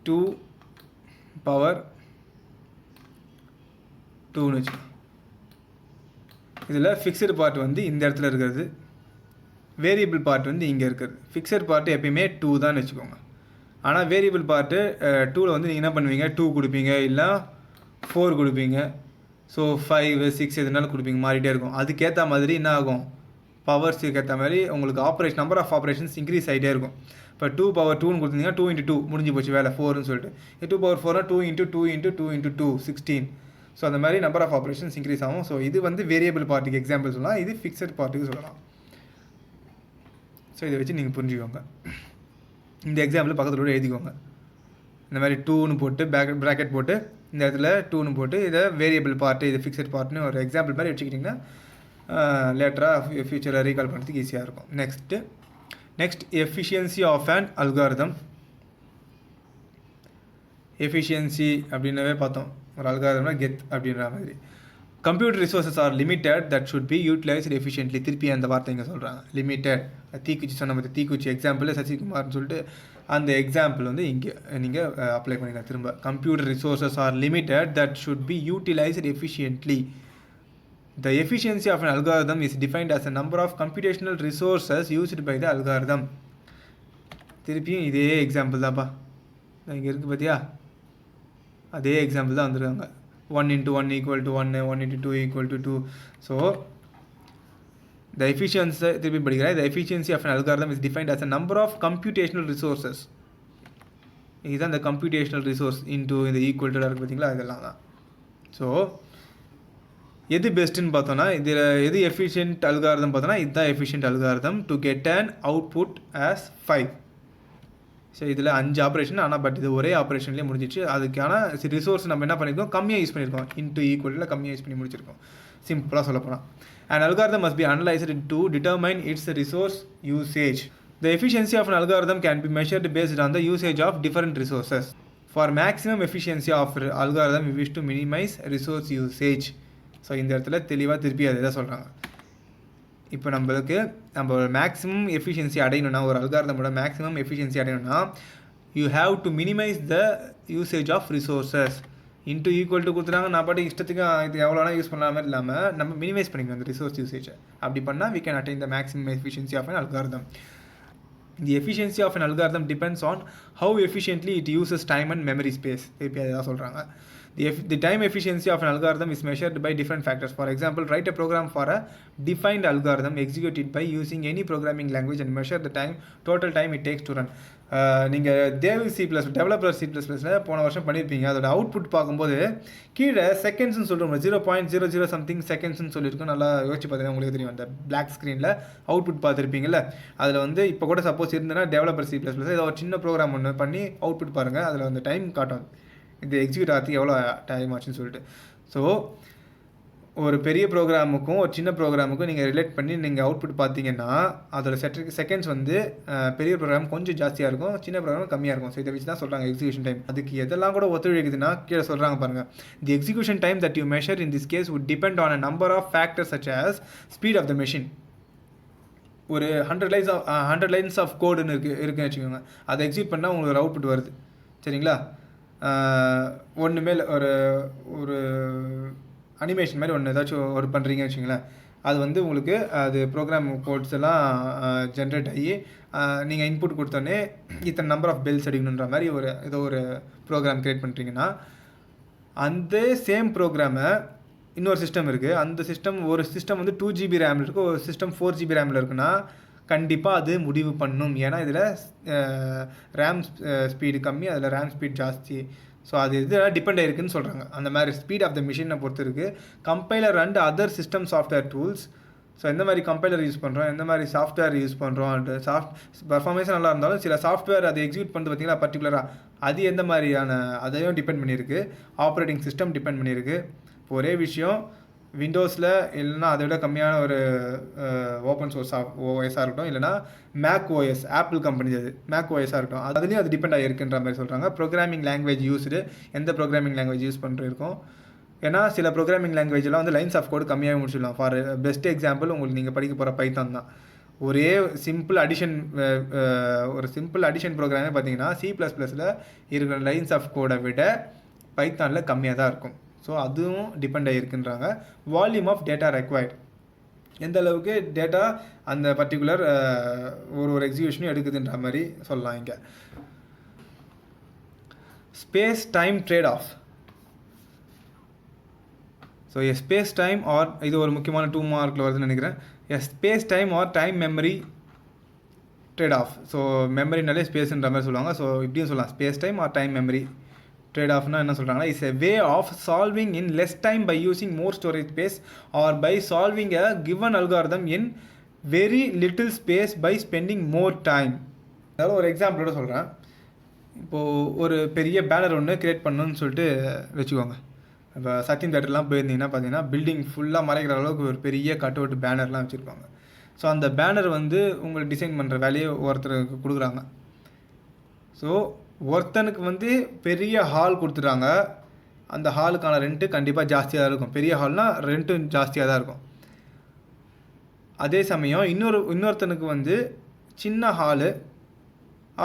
2^2ன்னு வச்சுக்கோங்க. இதில் ஃபிக்ஸடு பார்ட் வந்து இந்த இடத்துல இருக்கிறது, வேரியபிள் பார்ட் வந்து இங்கே இருக்கிறது. ஃபிக்ஸட் பார்ட்டு எப்பயுமே 2 தான் வச்சுக்கோங்க. ஆனால் வேரியபிள் பார்ட்டு 2ல் வந்து நீங்கள் என்ன பண்ணுவீங்க, 2 கொடுப்பீங்க இல்லை 4 கொடுப்பீங்க. ஸோ 5, 6 எதுனாலும் கொடுப்பீங்க, மாறிட்டே இருக்கும். அதுக்கேற்ற மாதிரி என்ன ஆகும், பவர்ஸுக்கு ஏற்ற மாதிரி உங்களுக்கு operation number of operations increase ஆகிட்டே இருக்கும். இப்போ 2^2ன்னு கொடுத்தீங்கன்னா 2 × 2 முடிஞ்சு போச்சு வேலை 4ன்னு சொல்லிட்டு. 2^4னா 2 × 2 × 2 × 2 16. ஸோ அந்த மாதிரி நம்பர் ஆஃப் ஆப்ரேஷன்ஸ் இன்க்ரீஸ் ஆகும். ஸோ இது வந்து வேரியபிள் பார்ட்டுக்கு எக்ஸாம்பிள் சொல்லலாம், இது ஃபிக்ஸட் பார்ட்டுக்கு சொல்லலாம். ஸோ இதை வச்சு நீங்கள் புரிஞ்சுக்கோங்க. இந்த எக்ஸாம்பிள் பக்கத்தில் கூட எழுதிக்கோங்க. இந்த மாதிரி 2ன்னு போட்டு ப்ராக்கெட் போட்டு இந்த இடத்துல 2ன்னு போட்டு இதை வேரியபிள் பார்ட்டு இது ஃபிக்ஸட் பார்ட்னு ஒரு எக்ஸாம்பிள் மாதிரி வச்சுக்கிட்டிங்கன்னா லேட்டராக ஃபியூச்சரில் ரீகால் பண்ணுறதுக்கு ஈஸியாக இருக்கும். Next efficiency of an algorithm. Efficiency அப்படின்னவே பார்த்தோம், ஒரு அல்காரிதம்னா கெத் அப்படின்ற மாதிரி. Computer resources are limited that should be utilised efficiently. திருப்பி அந்த வார்த்தை இங்கே சொல்கிறாங்க, லிமிட்டட். தீக்குச்சி சொன்ன மாதிரி தீக்குச்சி எக்ஸாம்பிள் சசிகுமார்னு சொல்லிட்டு அந்த எக்ஸாம்பிள் வந்து இங்கே நீங்கள் அப்ளை பண்ணிக்கலாம் திரும்ப. Computer resources are limited that should be utilised efficiently. The efficiency of an algorithm is defined as a number of computational resources used by the algorithm. திருப்பியும் இதே எக்ஸாம்பிள் தான்ப்பா இங்கே இருக்குது பார்த்தியா, அதே எக்ஸாம்பிள் தான் வந்துருக்காங்க. 1 × 1 = 1, 1 × 2 = 2. ஸோ the efficiency, திருப்பி படிக்கிறேன், the efficiency of an algorithm is defined as a number of computational resources. இதுதான் இந்த கம்ப்யூட்டேஷனல் ரிசோர்ஸ் இன்டூ இந்த ஈக்குவல் டு இருக்குது பார்த்தீங்களா, இதெல்லாம் தான். ஸோ எது பெஸ்ட்டுன்னு பார்த்தோன்னா இதில் எது எஃபிஷியன்ட் அல்காரிதம் பார்த்தோன்னா இதுதான் efficient algorithm to get an output as 5. So இதில் 5 ஆப்ரேஷன், ஆனால் பட் இது ஒரே ஆப்ரேஷன்லேயே முடிஞ்சிச்சு. அதுக்கான ரிசோர்ஸ் நம்ம என்ன பண்ணியிருக்கோம், கம்மியாக யூஸ் பண்ணியிருக்கோம். இன்டூ ஈக்குவலில் கம்மியாக யூஸ் பண்ணி முடிச்சிருக்கோம். சிம்பிளாக சொல்லப்போனால் an algorithm must be analyzed to determine its resource usage. The efficiency of an algorithm can be measured based on the usage of different resources. For maximum efficiency of algorithm, we wish to minimize resource usage. So இந்த இடத்துல தெளிவாக திருப்பி அதை தான் சொல்கிறாங்க. இப்போ நம்ம maximum efficiency அடையணும்னா, ஒரு அல்காரிதமோட மேக்ஸிமம் எஃபிஷியன்சி அடையணும்னா you have to minimise the usage of resources. Into equal to கொடுத்துட்டாங்க, நான் பாட்டு இஷ்டத்துக்கு இது எவ்வளோனா யூஸ் பண்ண மாதிரி இல்லாமல் நம்ம மினிமைஸ் பண்ணிக்கணும் அந்த ரிசோர்ஸ் யூசேஜை. அப்படி பண்ணால் we can attain the maximum efficiency of an algorithm. The efficiency of an algorithm depends on how efficiently it uses time and memory space. திருப்பி அதை தான் சொல்கிறாங்க. The time efficiency of an algorithm is measured by different factors. For example, write a program for a defined algorithm, execute it by using any programming language and measure the total time it takes to run. நீங்கள் Dev C++ developer C++ல போன வருஷம் பண்ணியிருப்பீங்க. அதோட output பார்க்கும்போது கீழே செகண்ட்ஸ்னு சொல்கிறோம், 0.00 something செகண்ட்ஸ்னு சொல்லியிருக்கோம். நல்லா யோசிச்சு பார்த்தீங்கன்னா உங்களுக்கு தெரியும். அந்த பிளாக் ஸ்க்ரீனில் அவுட்புட் பார்த்துருப்பீங்கல்ல, அதில் வந்து இப்போ கூட சப்போஸ் இருந்ததுன்னா டெவலப்பர் C++ ஏதோ ஒரு சின்ன ப்ரோக்ராம் ஒன்று பண்ணி அவுட்புட் பாருங்கள். அதில் வந்து டைம் காட்டும், இது எக்ஸிக்யூட் ஆகிறதுக்கு எவ்வளோ டைம் ஆச்சுன்னு சொல்லிட்டு. ஸோ ஒரு பெரிய ப்ரோக்ராமுக்கும் ஒரு சின்ன ப்ரோக்ராமுக்கும் நீங்கள் ரிலேட் பண்ணி நீங்கள் அவுட்புட் பார்த்தீங்கன்னா அதோட செகண்ட்ஸ் வந்து பெரிய ப்ரோக்ராம் கொஞ்சம் ஜாஸ்தியாக இருக்கும், சின்ன ப்ரோக்ராம் கம்மியாக இருக்கும். ஸோ இதை வச்சு தான் சொல்கிறாங்க எக்ஸிக்யூஷன் டைம். அதுக்கு எதெல்லாம் கூட ஒத்துழைக்குதுன்னா கீழே சொல்கிறாங்க பாருங்கள். The execution time that you measure in this case would depend on a number of factors such as speed of the machine. ஒரு 100 lines of கோடுன்னு இருக்குன்னு வச்சுக்கோங்க. அதை எக்ஸிக்யூட் பண்ணால் உங்களுக்கு ஒரு அவுட்புட் வருது, சரிங்களா? ஒன்றுமே ஒரு அனிமேஷன் மாதிரி ஒன்று ஏதாச்சும் ஒரு பண்ணுறீங்கன்னு வச்சுங்களேன். அது வந்து உங்களுக்கு அது ப்ரோக்ராம் கோட்ஸ் எல்லாம் ஜென்ரேட் ஆகி நீங்கள் இன்புட் கொடுத்தோன்னே இத்தனை நம்பர் ஆஃப் பெல்ஸ் அடிக்கணுன்ற மாதிரி ஏதோ ஒரு ப்ரோக்ராம் க்ரியேட் பண்ணுறீங்கன்னா, அந்த சேம் ப்ரோக்ராமை இன்னொரு சிஸ்டம் இருக்குது. அந்த ஒரு சிஸ்டம் வந்து 2 GB ரேமில் இருக்குது, ஒரு சிஸ்டம் 4 GB ரேமில் இருக்குன்னா கண்டிப்பாக அது முடிவு பண்ணும். ஏன்னா இதில் ரேம் ஸ்பீடு கம்மி, அதில் ரேம் ஸ்பீட் ஜாஸ்தி. ஸோ அது இதில் டிபெண்ட் ஆகிருக்குன்னு சொல்கிறாங்க. அந்த மாதிரி ஸ்பீட் ஆஃப் த மிஷினை பொறுத்து இருக்குது. Compiler and other system software tools. So எந்த மாதிரி கம்பைலர் யூஸ் பண்ணுறோம், எந்த மாதிரி சாஃப்ட்வேர் யூஸ் பண்ணுறோம், பர்ஃபார்மன்ஸ் நல்லா இருந்தாலும் சில சாஃப்ட்வேர் அதை எக்ஸிக்யூட் பண்ணுறது பார்த்திங்கன்னா பர்டிகுலராக அது எந்த மாதிரியான அதையும் டிபெண்ட் பண்ணியிருக்கு. ஆப்ரேட்டிங் சிஸ்டம் டிபெண்ட் பண்ணியிருக்கு. இப்போ ஒரே விஷயம் விண்டோஸில் இல்லைனா அதை விட கம்மியான ஒரு ஓப்பன் சோர்ஸ் ஓஎஸாக இருக்கட்டும், இல்லைனா மேக் ஓஎஸ் ஆப்பிள் கம்பெனி, அது மேக் ஓஎஸாக இருக்கட்டும், அதுலேயும் அது டிபெண்ட் ஆகிருக்குன்ற மாதிரி சொல்கிறாங்க. ப்ரோக்ராமிங் லாங்குவேஜ் யூஸ்டு, எந்த ப்ரோக்ராமிங் லாங்குவேஜ் யூஸ் பண்ணிருக்கோம். ஏன்னா சில ப்ரோக்ராமிங் லாங்குவேஜெலாம் வந்து லைன்ஸ் ஆஃப் கோடு கம்மியாக முடிச்சிடலாம். ஃபார் பெஸ்ட் எக்ஸாம்பிள் உங்களுக்கு நீங்கள் படிக்க போகிற பைத்தான் தான். ஒரே சிம்பிள் அடிஷன் ப்ரோக்ராமே பார்த்தீங்கன்னா C++ல் இருக்கிற லைன்ஸ் ஆஃப் கோடை விட பைத்தானில் கம்மியாக தான் இருக்கும். ஸோ அதுவும் டிபெண்ட் ஆகிருக்குன்றாங்க. வால்யூம் ஆஃப் டேட்டா ரெக்வயர்ட், எந்த அளவுக்கு டேட்டா அந்த பர்டிகுலர் ஒரு எக்ஸிக்யூஷனும் எடுக்குதுன்ற மாதிரி சொல்லலாம். இங்கே space time trade off. So space time or, இது ஒரு முக்கியமான 2 மார்க்கில் வருதுன்னு நினைக்கிறேன். Space time or time memory trade off. So மெமரினாலே ஸ்பேஸ்ன்ற மாதிரி சொல்லுவாங்க. ஸோ இப்படியும் சொல்லலாம், space time or time memory trade ஆஃப்னா என்ன சொல்கிறாங்கன்னா, is a way of solving in less time by using more storage space or by solving a given algorithm in very little space by spending more time. அதாவது ஒரு எக்ஸாம்பிளோட சொல்கிறேன். இப்போது ஒரு பெரிய banner ஒன்று க்ரியேட் பண்ணணும்னு சொல்லிட்டு வச்சுக்கோங்க. இப்போ சத்தியம் தேட்டர்லாம் போயிருந்தீங்கன்னா பார்த்தீங்கன்னா பில்டிங் ஃபுல்லாக மறைக்கிற அளவுக்கு ஒரு பெரிய கட் அவுட் பேனர்லாம் வச்சுருப்பாங்க. ஸோ அந்த பேனர் வந்து உங்களுக்கு டிசைன் பண்ணுற வேலையை ஒருத்தருக்கு கொடுக்குறாங்க. ஸோ ஒருத்தனுக்கு வந்து பெரிய ஹால் கொடுத்துட்றாங்க. அந்த ஹாலுக்கான ரெண்ட்டு கண்டிப்பாக ஜாஸ்தியாக தான் இருக்கும். பெரிய ஹால்னால் ரெண்ட்டும் ஜாஸ்தியாக தான் இருக்கும். அதே சமயம் இன்னொருத்தனுக்கு வந்து சின்ன ஹாலு,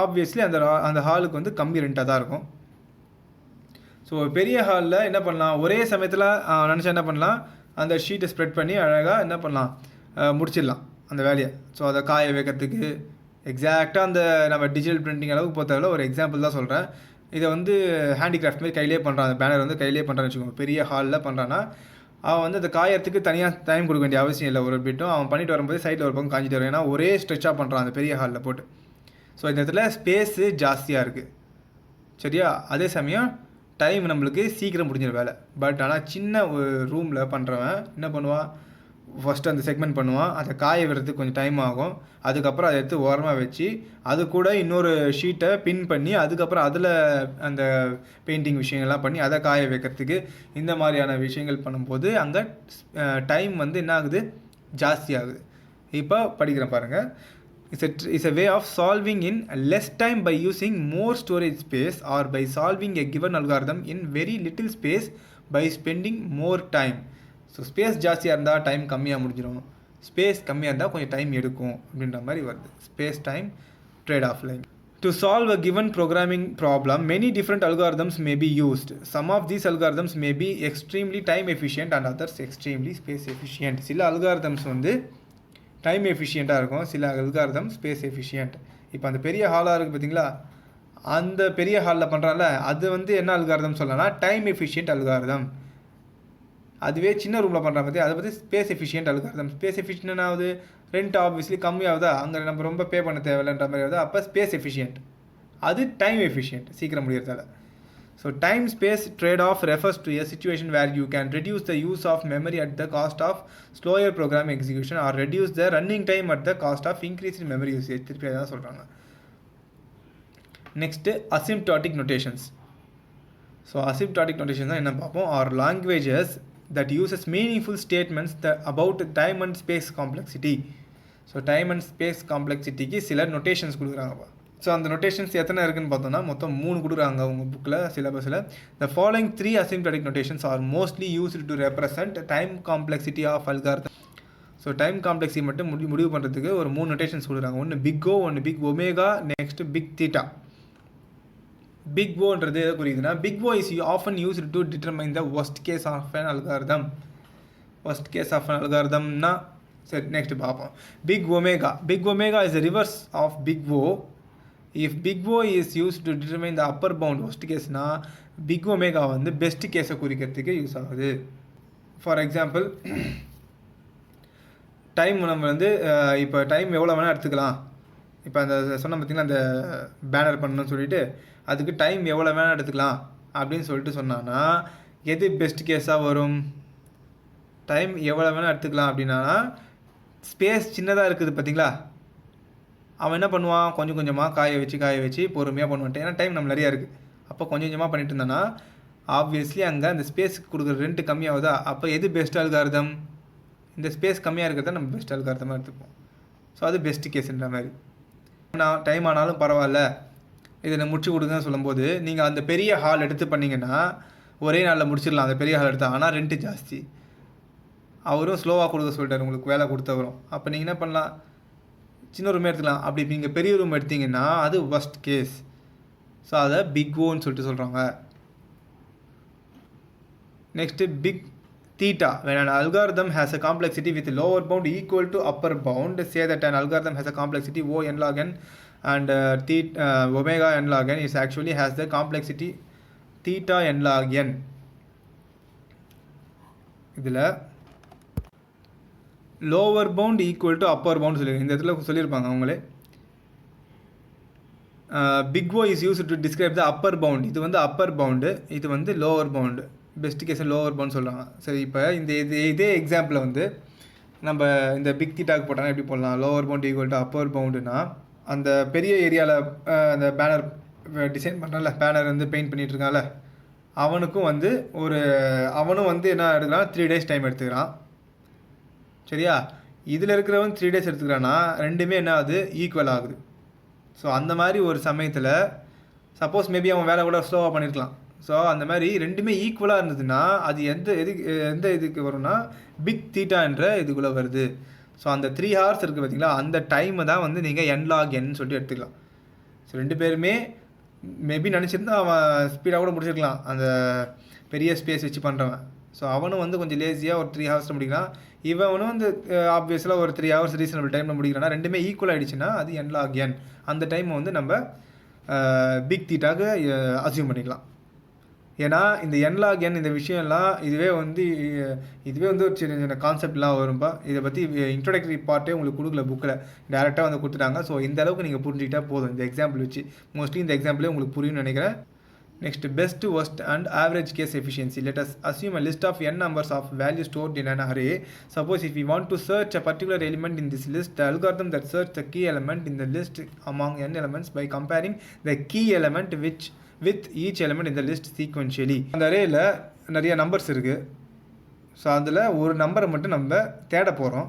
ஆப்வியஸ்லி அந்த ஹாலுக்கு வந்து கம்மி ரெண்ட்டாக தான் இருக்கும். ஸோ பெரிய ஹாலில் என்ன பண்ணலாம், ஒரே சமயத்தில் நினச்சா என்ன பண்ணலாம், அந்த ஷீட்டை ஸ்ப்ரெட் பண்ணி அழகாக என்ன பண்ணலாம், முடிச்சிடலாம் அந்த வேலையை. ஸோ அதை காய வைக்கிறதுக்கு எக்ஸாக்டாக அந்த நம்ம டிஜிட்டல் பிரிண்டிங் அளவுக்கு பொறுத்தவரை ஒரு எக்ஸாம்பிள் தான் சொல்கிறேன். இதை வந்து ஹேண்டிகிராஃப்ட் மாதிரி கையிலே பண்ணுறான், அந்த பேனர் வந்து கையிலே பண்ணுறான்னு வச்சுக்கோங்க. பெரிய ஹாலில் பண்ணுறான்னா அவன் வந்து அந்த காயறதுக்கு தனியாக டைம் கொடுக்க வேண்டிய அவசியம் இல்லை. ஒரு பிட்டும் அவன் பண்ணிட்டு வரும்போது சைடில் ஒரு பக்கம் காஞ்சிட்டு வரும். ஏன்னா ஒரே ஸ்ட்ரெச்சாக பண்ணுறான் அந்த பெரிய ஹாலில் போட்டு. ஸோ இந்த இடத்துல ஸ்பேஸு ஜாஸ்தியாக இருக்குது, சரியா? அதே சமயம் டைம் நம்மளுக்கு சீக்கிரம் முடிஞ்சிட வேலை. பட் ஆனால் சின்ன ஒரு ரூமில் பண்ணுறவன் என்ன பண்ணுவான், ஃபஸ்ட்டு அந்த செக்மெண்ட் பண்ணுவான், அதை காய விடுறதுக்கு கொஞ்சம் டைம் ஆகும். அதுக்கப்புறம் அதை எடுத்து ஓரமாக வச்சு அது கூட இன்னொரு ஷீட்டை பின் பண்ணி அதுக்கப்புறம் அதில் அந்த பெயிண்டிங் விஷயங்கள்லாம் பண்ணி அதை காய வைக்கிறதுக்கு இந்த மாதிரியான விஷயங்கள் பண்ணும்போது அங்கே டைம் வந்து என்ன ஆகுது, ஜாஸ்தி ஆகுது. இப்போ படிக்கிறேன் பாருங்கள். It's a way of solving in less time by using more storage space or by solving a given algorithm in very little space by spending more time. So space ஜாஸ்தியாக இருந்தால் டைம் கம்மியாக முடிஞ்சிடும், ஸ்பேஸ் கம்மியாக இருந்தால் கொஞ்சம் time எடுக்கும் அப்படின்ற மாதிரி வருது. Space time trade off line. To solve a given programming problem, many different algorithms may be used. Some of these algorithms may be extremely time efficient and others extremely space efficient. சில algorithms வந்து time எஃபிஷியண்ட்டாக இருக்கும், சில algorithm space efficient. இப்போ அந்த பெரிய ஹாலாக இருக்குது பார்த்தீங்களா, அந்த பெரிய ஹாலில் பண்ணுறான்ல அது வந்து என்ன அல்காரிதம் சொல்லலாம்னா டைம் எஃபிஷியன்ட் அல்காரிதம். அதுவே சின்ன ரூமில் பண்ணுற பற்றி அதை பற்றி space efficient algorithm. Space efficient ஆகுது, ரெண்ட் ஆப்வியஸ்லி கம்மியாகுதா, அங்கே நம்ம ரொம்ப பே பண்ண தேவையில்லைன்ற மாதிரி ஆகுது, அப்போ ஸ்பேஸ் எஃபிஷியன்ட். அது டைம் எஃபிஷியன்ட், சீக்கிரம் முடியறதால. So time space trade off refers to a situation where you can reduce the use of memory at the cost of slower program execution or reduce the running time at the cost of increase in memory usage. திருப்பி அதான் சொல்கிறாங்க. Next அசிம்ப்டாட்டிக் notations. So asymptotic notation தான் என்ன பார்ப்போம். Are languages that uses meaningful statements about time and space complexity. So time and space காம்ப்ளெக்சிட்டிக்கு சில notations கொடுக்குறாங்கப்பா. So அந்த நொட்டேஷன்ஸ் எத்தனை இருக்குன்னு பார்த்தோம்னா மொத்தம் 3 கொடுக்குறாங்க உங்கள் புக்கில் சிலபஸில். The following 3 asymptotic notations are mostly used to represent time complexity of algorithm. So time complexity மட்டும் முடிவு பண்ணுறதுக்கு ஒரு 3 நொட்டேஷன்ஸ் கொடுக்குறாங்க. ஒன்று பிக் ஓ, ஒன்று big omega, next big theta. Big ஓன்றது எதை குறிக்குதுன்னா, big O is often used to determine the worst case of an algorithm. Worst case of an அல்காரிதம்னா சரி நெக்ஸ்ட் பார்ப்போம். Big omega. Big omega is reverse of big O. If big O is use to determine the upper bound worst கேஸ்னா, big omega வந்து best கேஸை குறிக்கிறதுக்கு use ஆகுது. For example, time நம்ம வந்து இப்போ டைம் எவ்வளோ வேணால் எடுத்துக்கலாம். இப்போ அந்த சொன்ன பார்த்திங்கன்னா அந்த பேனர் பண்ணணும்னு சொல்லிட்டு அதுக்கு டைம் எவ்வளோ வேணால் எடுத்துக்கலாம் அப்படின்னு சொல்லிட்டு சொன்னான்னா எது பெஸ்ட் கேஸாக வரும்? டைம் எவ்வளோ வேணால் எடுத்துக்கலாம் அப்படின்னா, ஸ்பேஸ் சின்னதாக இருக்குது பார்த்திங்களா, அவன் என்ன பண்ணுவான், கொஞ்சம் கொஞ்சமாக காய வச்சு பொறுமையாக பண்ணுவான்ட்டு. ஏன்னா டைம் நம்ம நிறையா இருக்குது. அப்போ கொஞ்சம் கொஞ்சமாக பண்ணிட்டு இருந்தானா ஆப்வியஸ்லி அங்கே அந்த ஸ்பேஸுக்கு கொடுக்குற ரெண்ட் கம்மியாகுதா. அப்போ எது பெஸ்ட் அல்காரிதம்? இந்த ஸ்பேஸ் கம்மியாக இருக்கிறத நம்ம பெஸ்ட் அல்காரிதமாக எடுத்துப்போம். ஸோ அது பெஸ்ட் கேஸுன்ற மாதிரி. நான் டைம் ஆனாலும் பரவாயில்ல இதை முடிச்சு கொடுங்கன்னு சொல்லும்போது நீங்கள் அந்த பெரிய ஹால் எடுத்து பண்ணிங்கன்னா ஒரே நாளில் முடிச்சிடலாம். அந்த பெரிய ஹால் எடுத்தால் ஆனால் ரெண்ட்டு ஜாஸ்தி. அவரும் ஸ்லோவாக கொடுக்க சொல்லிட்டார் உங்களுக்கு வேலை கொடுத்தவரும். அப்போ நீங்கள் என்ன பண்ணலாம், சின்ன ரூம் எடுத்துக்கலாம். அப்படி நீங்கள் பெரிய ரூம் எடுத்திங்கன்னா அது ஒஸ்ட் கேஸ். ஸோ அதை பிக் ஓன்னு சொல்லிட்டு சொல்கிறாங்க. Next big theta. When an algorithm has a complexity with lower bound equal to upper bound, say that an algorithm has a complexity O n log n and omega n log n, it actually has the complexity theta n log n. இதில் lower bound equal to upper bound சொல்லி இந்த இடத்துல சொல்லியிருப்பாங்க அவங்களே. Big O is use to describe the upper bound. இது வந்து upper bound, இது வந்து lower bound. Best case lower bound சொல்கிறாங்க. சரி, இப்போ இதே எக்ஸாம்பிளை வந்து நம்ம இந்த பிக் தீட்டாக்கு போட்டாங்கன்னா எப்படி போடலாம்? Lower bound equal to upper பவுண்டுனா, அந்த பெரிய ஏரியாவில் அந்த பேனர் டிசைன் பண்ணுறான்ல, பேனர் வந்து பெயிண்ட் பண்ணிகிட்டு இருக்கான்ல, அவனுக்கும் வந்து அவனும் வந்து என்ன எடுக்கிறான், 3 days டைம் எடுத்துக்கிறான். சரியா? இதில் இருக்கிறவன் 3 days எடுத்துக்கிறான்னா ரெண்டுமே என்ன ஆகுது, ஈக்குவல் ஆகுது. ஸோ அந்த மாதிரி ஒரு சமயத்தில் சப்போஸ் மேபி அவன் வேலை கூட ஸ்லோவாக பண்ணியிருக்கலாம். ஸோ அந்த மாதிரி ரெண்டுமே ஈக்குவலாக இருந்ததுன்னா அது எந்த இதுக்கு வரும்னா பிக் தீட்டா என்ற இதுக்குள்ளே வருது. ஸோ அந்த 3 hours இருக்குது பார்த்தீங்களா, அந்த டைமை தான் வந்து நீங்கள் n log n சொல்லிட்டு எடுத்துக்கலாம். ஸோ 2 பேருமே மேபி நினச்சிருந்தா அவன் ஸ்பீடாக கூட முடிச்சிருக்கலாம் அந்த பெரிய ஸ்பேஸ் வச்சு பண்ணுறவன். ஸோ அவனும் வந்து கொஞ்சம் லேசியாக ஒரு 3 hours முடிக்கலாம். இவனும் வந்து ஆப்வியஸாக ஒரு 3 hours ரீசனபிள் டைமில் முடிக்கிறான்னா ரெண்டுமே ஈக்குவல் ஆகிடுச்சுன்னா அது n log n. அந்த டைமை வந்து நம்ம பிக் தீட்டாக்கு அசியூம் பண்ணிக்கலாம். ஏன்னா இந்த n log n இந்த விஷயம்லாம் இதுவே வந்து ஒரு சின்ன சின்ன கான்செப்ட்லாம் வரும்பா. இதை பற்றி இன்ட்ரோடக்டரி பார்ட்டே உங்களுக்கு கொடுக்கல புக்கில், டேரெக்டாக வந்து கொடுத்துட்டாங்க. ஸோ இந்த அளவுக்கு நீங்கள் புரிஞ்சுக்கிட்டால் போதும் இந்த எக்ஸாம்பிள் வச்சு. மோஸ்ட்லி இந்த எக்ஸாம்பிளே உங்களுக்கு புரியும்னு நினைக்கிறேன். Next, best, worst and average case efficiency. Let us assume a list of n numbers of values stored in an array. Suppose if we want to search a particular element in this list, the algorithm that searches the key element in the list among n elements by comparing the key element with each element in the list sequentially. அந்த அரேயில் நிறைய numbers இருக்குது. So அதில் ஒரு நம்பரை மட்டும் நம்ம தேட போகிறோம்.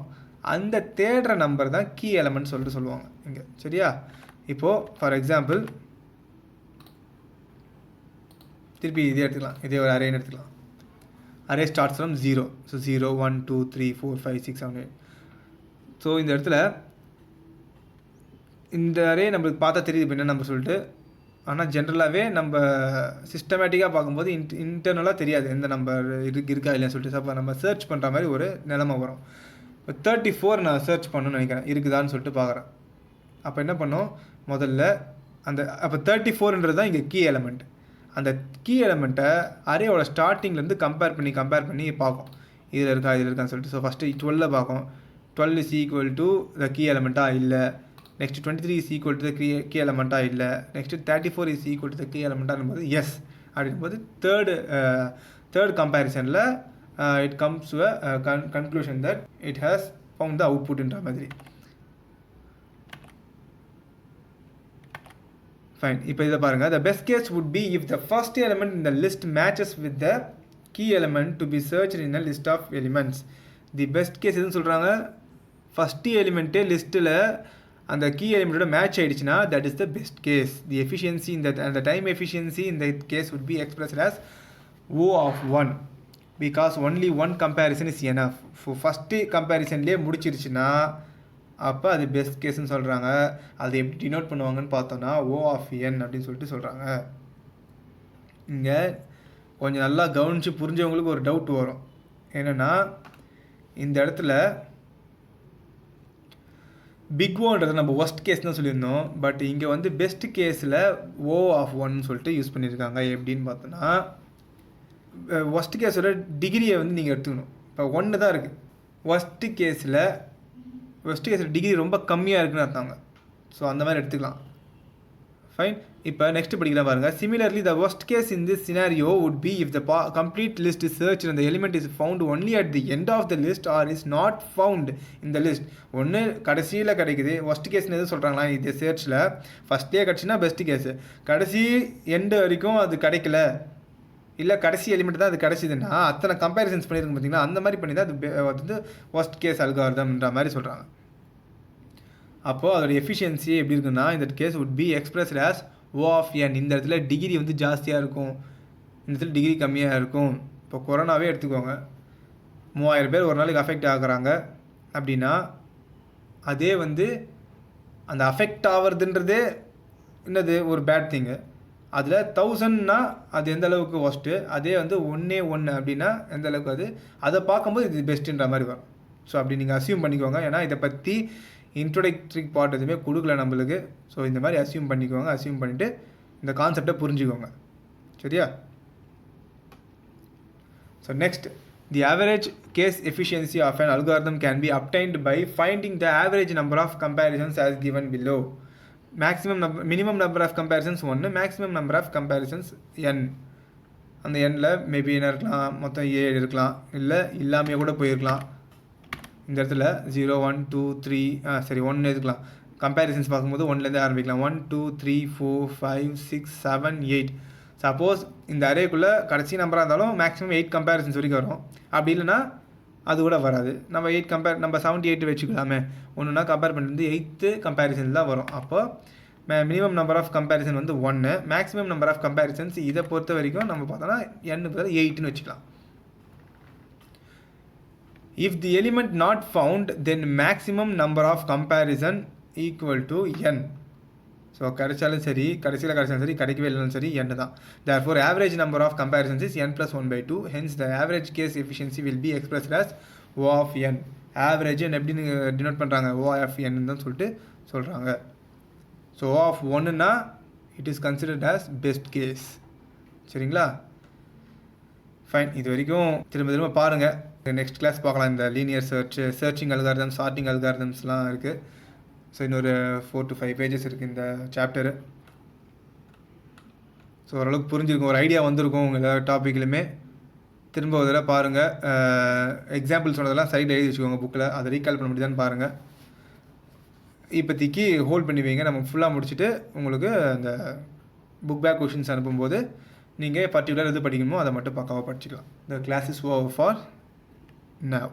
அந்த தேடுற நம்பர் தான் கீ எலமெண்ட் சொல்லிட்டு சொல்லுவாங்க இங்கே. சரியா? இப்போது ஃபார் எக்ஸாம்பிள் திருப்பி இதே எடுத்துக்கலாம். இதே ஒரு அரேன்னு எடுத்துக்கலாம். Array starts from 0. So 0 1 2 3 4 5 6 7 8. So இந்த இடத்துல இந்த அரே நம்மளுக்கு பார்த்தா தெரியுது இப்போ என்ன நம்பர் சொல்லிட்டு. ஆனால் ஜென்ரலாகவே நம்ம சிஸ்டமேட்டிக்காக பார்க்கும்போது இன்டர்னலாக தெரியாது எந்த நம்பர் இருக்கா இல்லைன்னு சொல்லிட்டு. அப்போ நம்ம சர்ச் பண்ணுற மாதிரி ஒரு நிலைமை வரும். இப்போ 34 நான் சர்ச் பண்ணணும்னு நினைக்கிறேன், இருக்குதான்னு சொல்லிட்டு பார்க்குறேன். அப்போ என்ன பண்ணோம், முதல்ல அப்போ 34ன்றது தான் இங்கே கீ எலமெண்ட். அந்த கீ எலமெண்ட்டை அரேயோட ஸ்டார்டிங்லேருந்து கம்பேர் பண்ணி பார்க்கும், இதில் இருக்கான்னு சொல்லிட்டு. ஸோ ஃபஸ்ட்டு 12 பார்க்கும். 12 is equal to the key எலமெண்ட்டாக இல்லை, next 23 is equal to the key எலமெண்ட்டாக இல்லை, next 34 is equal to the key எலமெண்ட்டாக போது எஸ் அப்படிங்கும்போது தேர்ட் கம்பேரிசனில் it comes to a conclusion that it has found the அவுட்புட்ன்ற மாதிரி. ஃபைன். இப்போ இதை பாருங்கள். The best case would be if the first element in the list matches with the key element to be search in a list of elements. The best case எதுன்னு சொல்கிறாங்க, first எலிமெண்ட்டே லிஸ்ட்டில் அந்த கீ எலிமெண்ட்டோட match ஆகிடுச்சுன்னா that is the best case. The efficiency இந்த time efficiency இந்த case would be expressed as O of 1 because only one comparison is enough. First கம்பேரிசன்லேயே முடிச்சிருச்சுன்னா அப்போ அது பெஸ்ட் கேஸ்ன்னு சொல்கிறாங்க. அது எப்படி டினோட் பண்ணுவாங்கன்னு பார்த்தோன்னா O of n அப்படின்னு சொல்லிட்டு சொல்கிறாங்க. இங்கே கொஞ்சம் நல்லா கவனித்து புரிஞ்சவங்களுக்கு ஒரு டவுட் வரும். என்னென்னா இந்த இடத்துல பிக் ஓன்றதை நம்ம ஒஸ்ட் கேஸ் தான் சொல்லியிருந்தோம். பட் இங்கே வந்து பெஸ்ட் கேஸில் O of 1 சொல்லிட்டு யூஸ் பண்ணியிருக்காங்க. எப்படின்னு பார்த்தோன்னா ஒஸ்ட் கேஸோட டிகிரியை வந்து நீங்கள் எடுத்துக்கணும். இப்போ 1 தான் இருக்குது. ஒஸ்ட் கேஸில் டிகிரி ரொம்ப கம்மியாக இருக்குன்னு அர்த்தாங்க. ஸோ அந்த மாதிரி எடுத்துக்கலாம். ஃபைன். இப்போ நெக்ஸ்ட் படிக்கலாம் பாருங்கள். Similarly the worst case in this scenario would be if the complete list is search and the element is found only at the end of the list or is not found in the list. ஒன்று கடைசியில் கிடைக்குது. Worst கேஸ்னு எதுவும் சொல்கிறாங்களா இது சர்ச்சில் ஃபஸ்ட்டே கிடச்சின்னா best case, கடைசி end வரைக்கும் அது கிடைக்கல, இல்லை கடைசி எலிமெண்ட் தான் அது கிடச்சிதுன்னா அத்தனை கம்பேரிசன்ஸ் பண்ணியிருக்கோம் பார்த்தீங்கன்னா அந்த மாதிரி பண்ணி தான் அது வந்து ஒஸ்ட் கேஸ் அல்காரிதம்ன்ற மாதிரி சொல்கிறாங்க. அப்போது அதோட எஃபிஷியன்சி எப்படி இருக்குன்னா இந்த case would be expressed as O of n. இந்த இடத்துல டிகிரி வந்து ஜாஸ்தியாக இருக்கும், இந்த இடத்துல டிகிரி கம்மியாக இருக்கும். இப்போ கொரோனாவே எடுத்துக்கோங்க, 3000 பேர் ஒரு நாளைக்கு அஃபெக்ட் ஆகுறாங்க அப்படின்னா அதே வந்து அந்த அஃபெக்ட் ஆகிறதுன்றதே என்னது ஒரு பேட் திங்கு. அதில் 1000னா அது எந்த அளவுக்கு ஒஸ்ட்டு, அதே வந்து 1 அப்படின்னா எந்த அளவுக்கு அது, அதை பார்க்கும்போது இது பெஸ்ட்டுன்ற மாதிரி வரும். ஸோ அப்படி நீங்கள் அசியூம் பண்ணிக்கோங்க. ஏன்னா இதை பற்றி இன்ட்ரோடக்டரி பார்ட் எதுவுமே கொடுக்கல நம்மளுக்கு. ஸோ இந்த மாதிரி அசியூம் பண்ணிக்கோங்க. அசியூம் பண்ணிவிட்டு இந்த கான்செப்டை புரிஞ்சுக்கோங்க. சரியா? So next, the average case efficiency of an algorithm can be obtained by finding the average number of comparisons as given below. minimum number of comparisons 1, maximum number of comparisons n. அந்த எண்ணில் maybe என்ன இருக்கலாம், மொத்தம் 7 இருக்கலாம், இல்லை இல்லாமையே கூட போயிருக்கலாம். இந்த இடத்துல 0 1 2 3 சரி 1 எடுத்துக்கலாம். கம்பேரிசன்ஸ் பார்க்கும்போது 1லேருந்து ஆரம்பிக்கலாம். 1 2 3 4 5 6 7 8. சப்போஸ் இந்த அரேக்குள்ளே கடைசி நம்பராக இருந்தாலும் மேக்ஸிமம் 8 கம்பேரிசன்ஸ் வரைக்கும் வரும். அப்படி இல்லைனா அது கூட வராது. நம்ம 78 வச்சுக்கலாமே. ஒன்றுனா கம்பேர் பண்ணிட்டு 8th கம்பேரிசன் தான் வரும். அப்போ மினிமம் நம்பர் ஆஃப் கம்பேரிசன் வந்து 1, மேக்ஸிமம் நம்பர் ஆஃப் கம்பேரிசன்ஸ் இதை பொறுத்த வரைக்கும் நம்ம பார்த்தோன்னா n பதில் 8ன்னு வச்சுக்கலாம். If the element not found, then maximum number of comparison equal to n. So கிடைச்சாலும் சரி, கிடைச்சாலும் சரி, கிடைக்கவே இல்லைனாலும் சரி n தான். Therefore, average number of comparisons is n plus 1/2. Hence, the average case efficiency will be expressed as O of n. Average எப்படின்னு denote பண்ணுறாங்க, O of n தான் சொல்லிட்டு சொல்கிறாங்க. ஸோ O of 1னா it is considered as best case. சரிங்களா? Fine. இது வரைக்கும் திரும்ப பாருங்கள். நெக்ஸ்ட் கிளாஸ் பார்க்கலாம். இந்த லீனியர் சர்ச்சிங் அல்காரிதம்ஸ், சார்ட்டிங் அல்காரிதம்ஸ்லாம் இருக்குது. ஸோ இன்னொரு 4 to 5 pages இருக்குது இந்த சாப்டரு. ஸோ ஓரளவுக்கு புரிஞ்சிருக்கும், ஒரு ஐடியா வந்திருக்கும் உங்கள் எல்லா டாப்பிக்லையுமே. திரும்ப ஒரு தடவை பாருங்கள். எக்ஸாம்பிள் சொன்னதெல்லாம் சைடில் எழுதி வச்சுக்கோங்க புக்கில். அதை ரீகால் பண்ண முடியுதான்னு பாருங்கள். இப்போதைக்கு ஹோல்ட் பண்ணி வைங்க. நம்ம ஃபுல்லாக முடிச்சுட்டு உங்களுக்கு அந்த புக் பேக் கொஷின்ஸ் அனுப்பும்போது நீங்கள் பர்டிகுலர் எது படிக்கணுமோ அதை மட்டும் பக்காவாக படிச்சுக்கலாம். The class is over for now.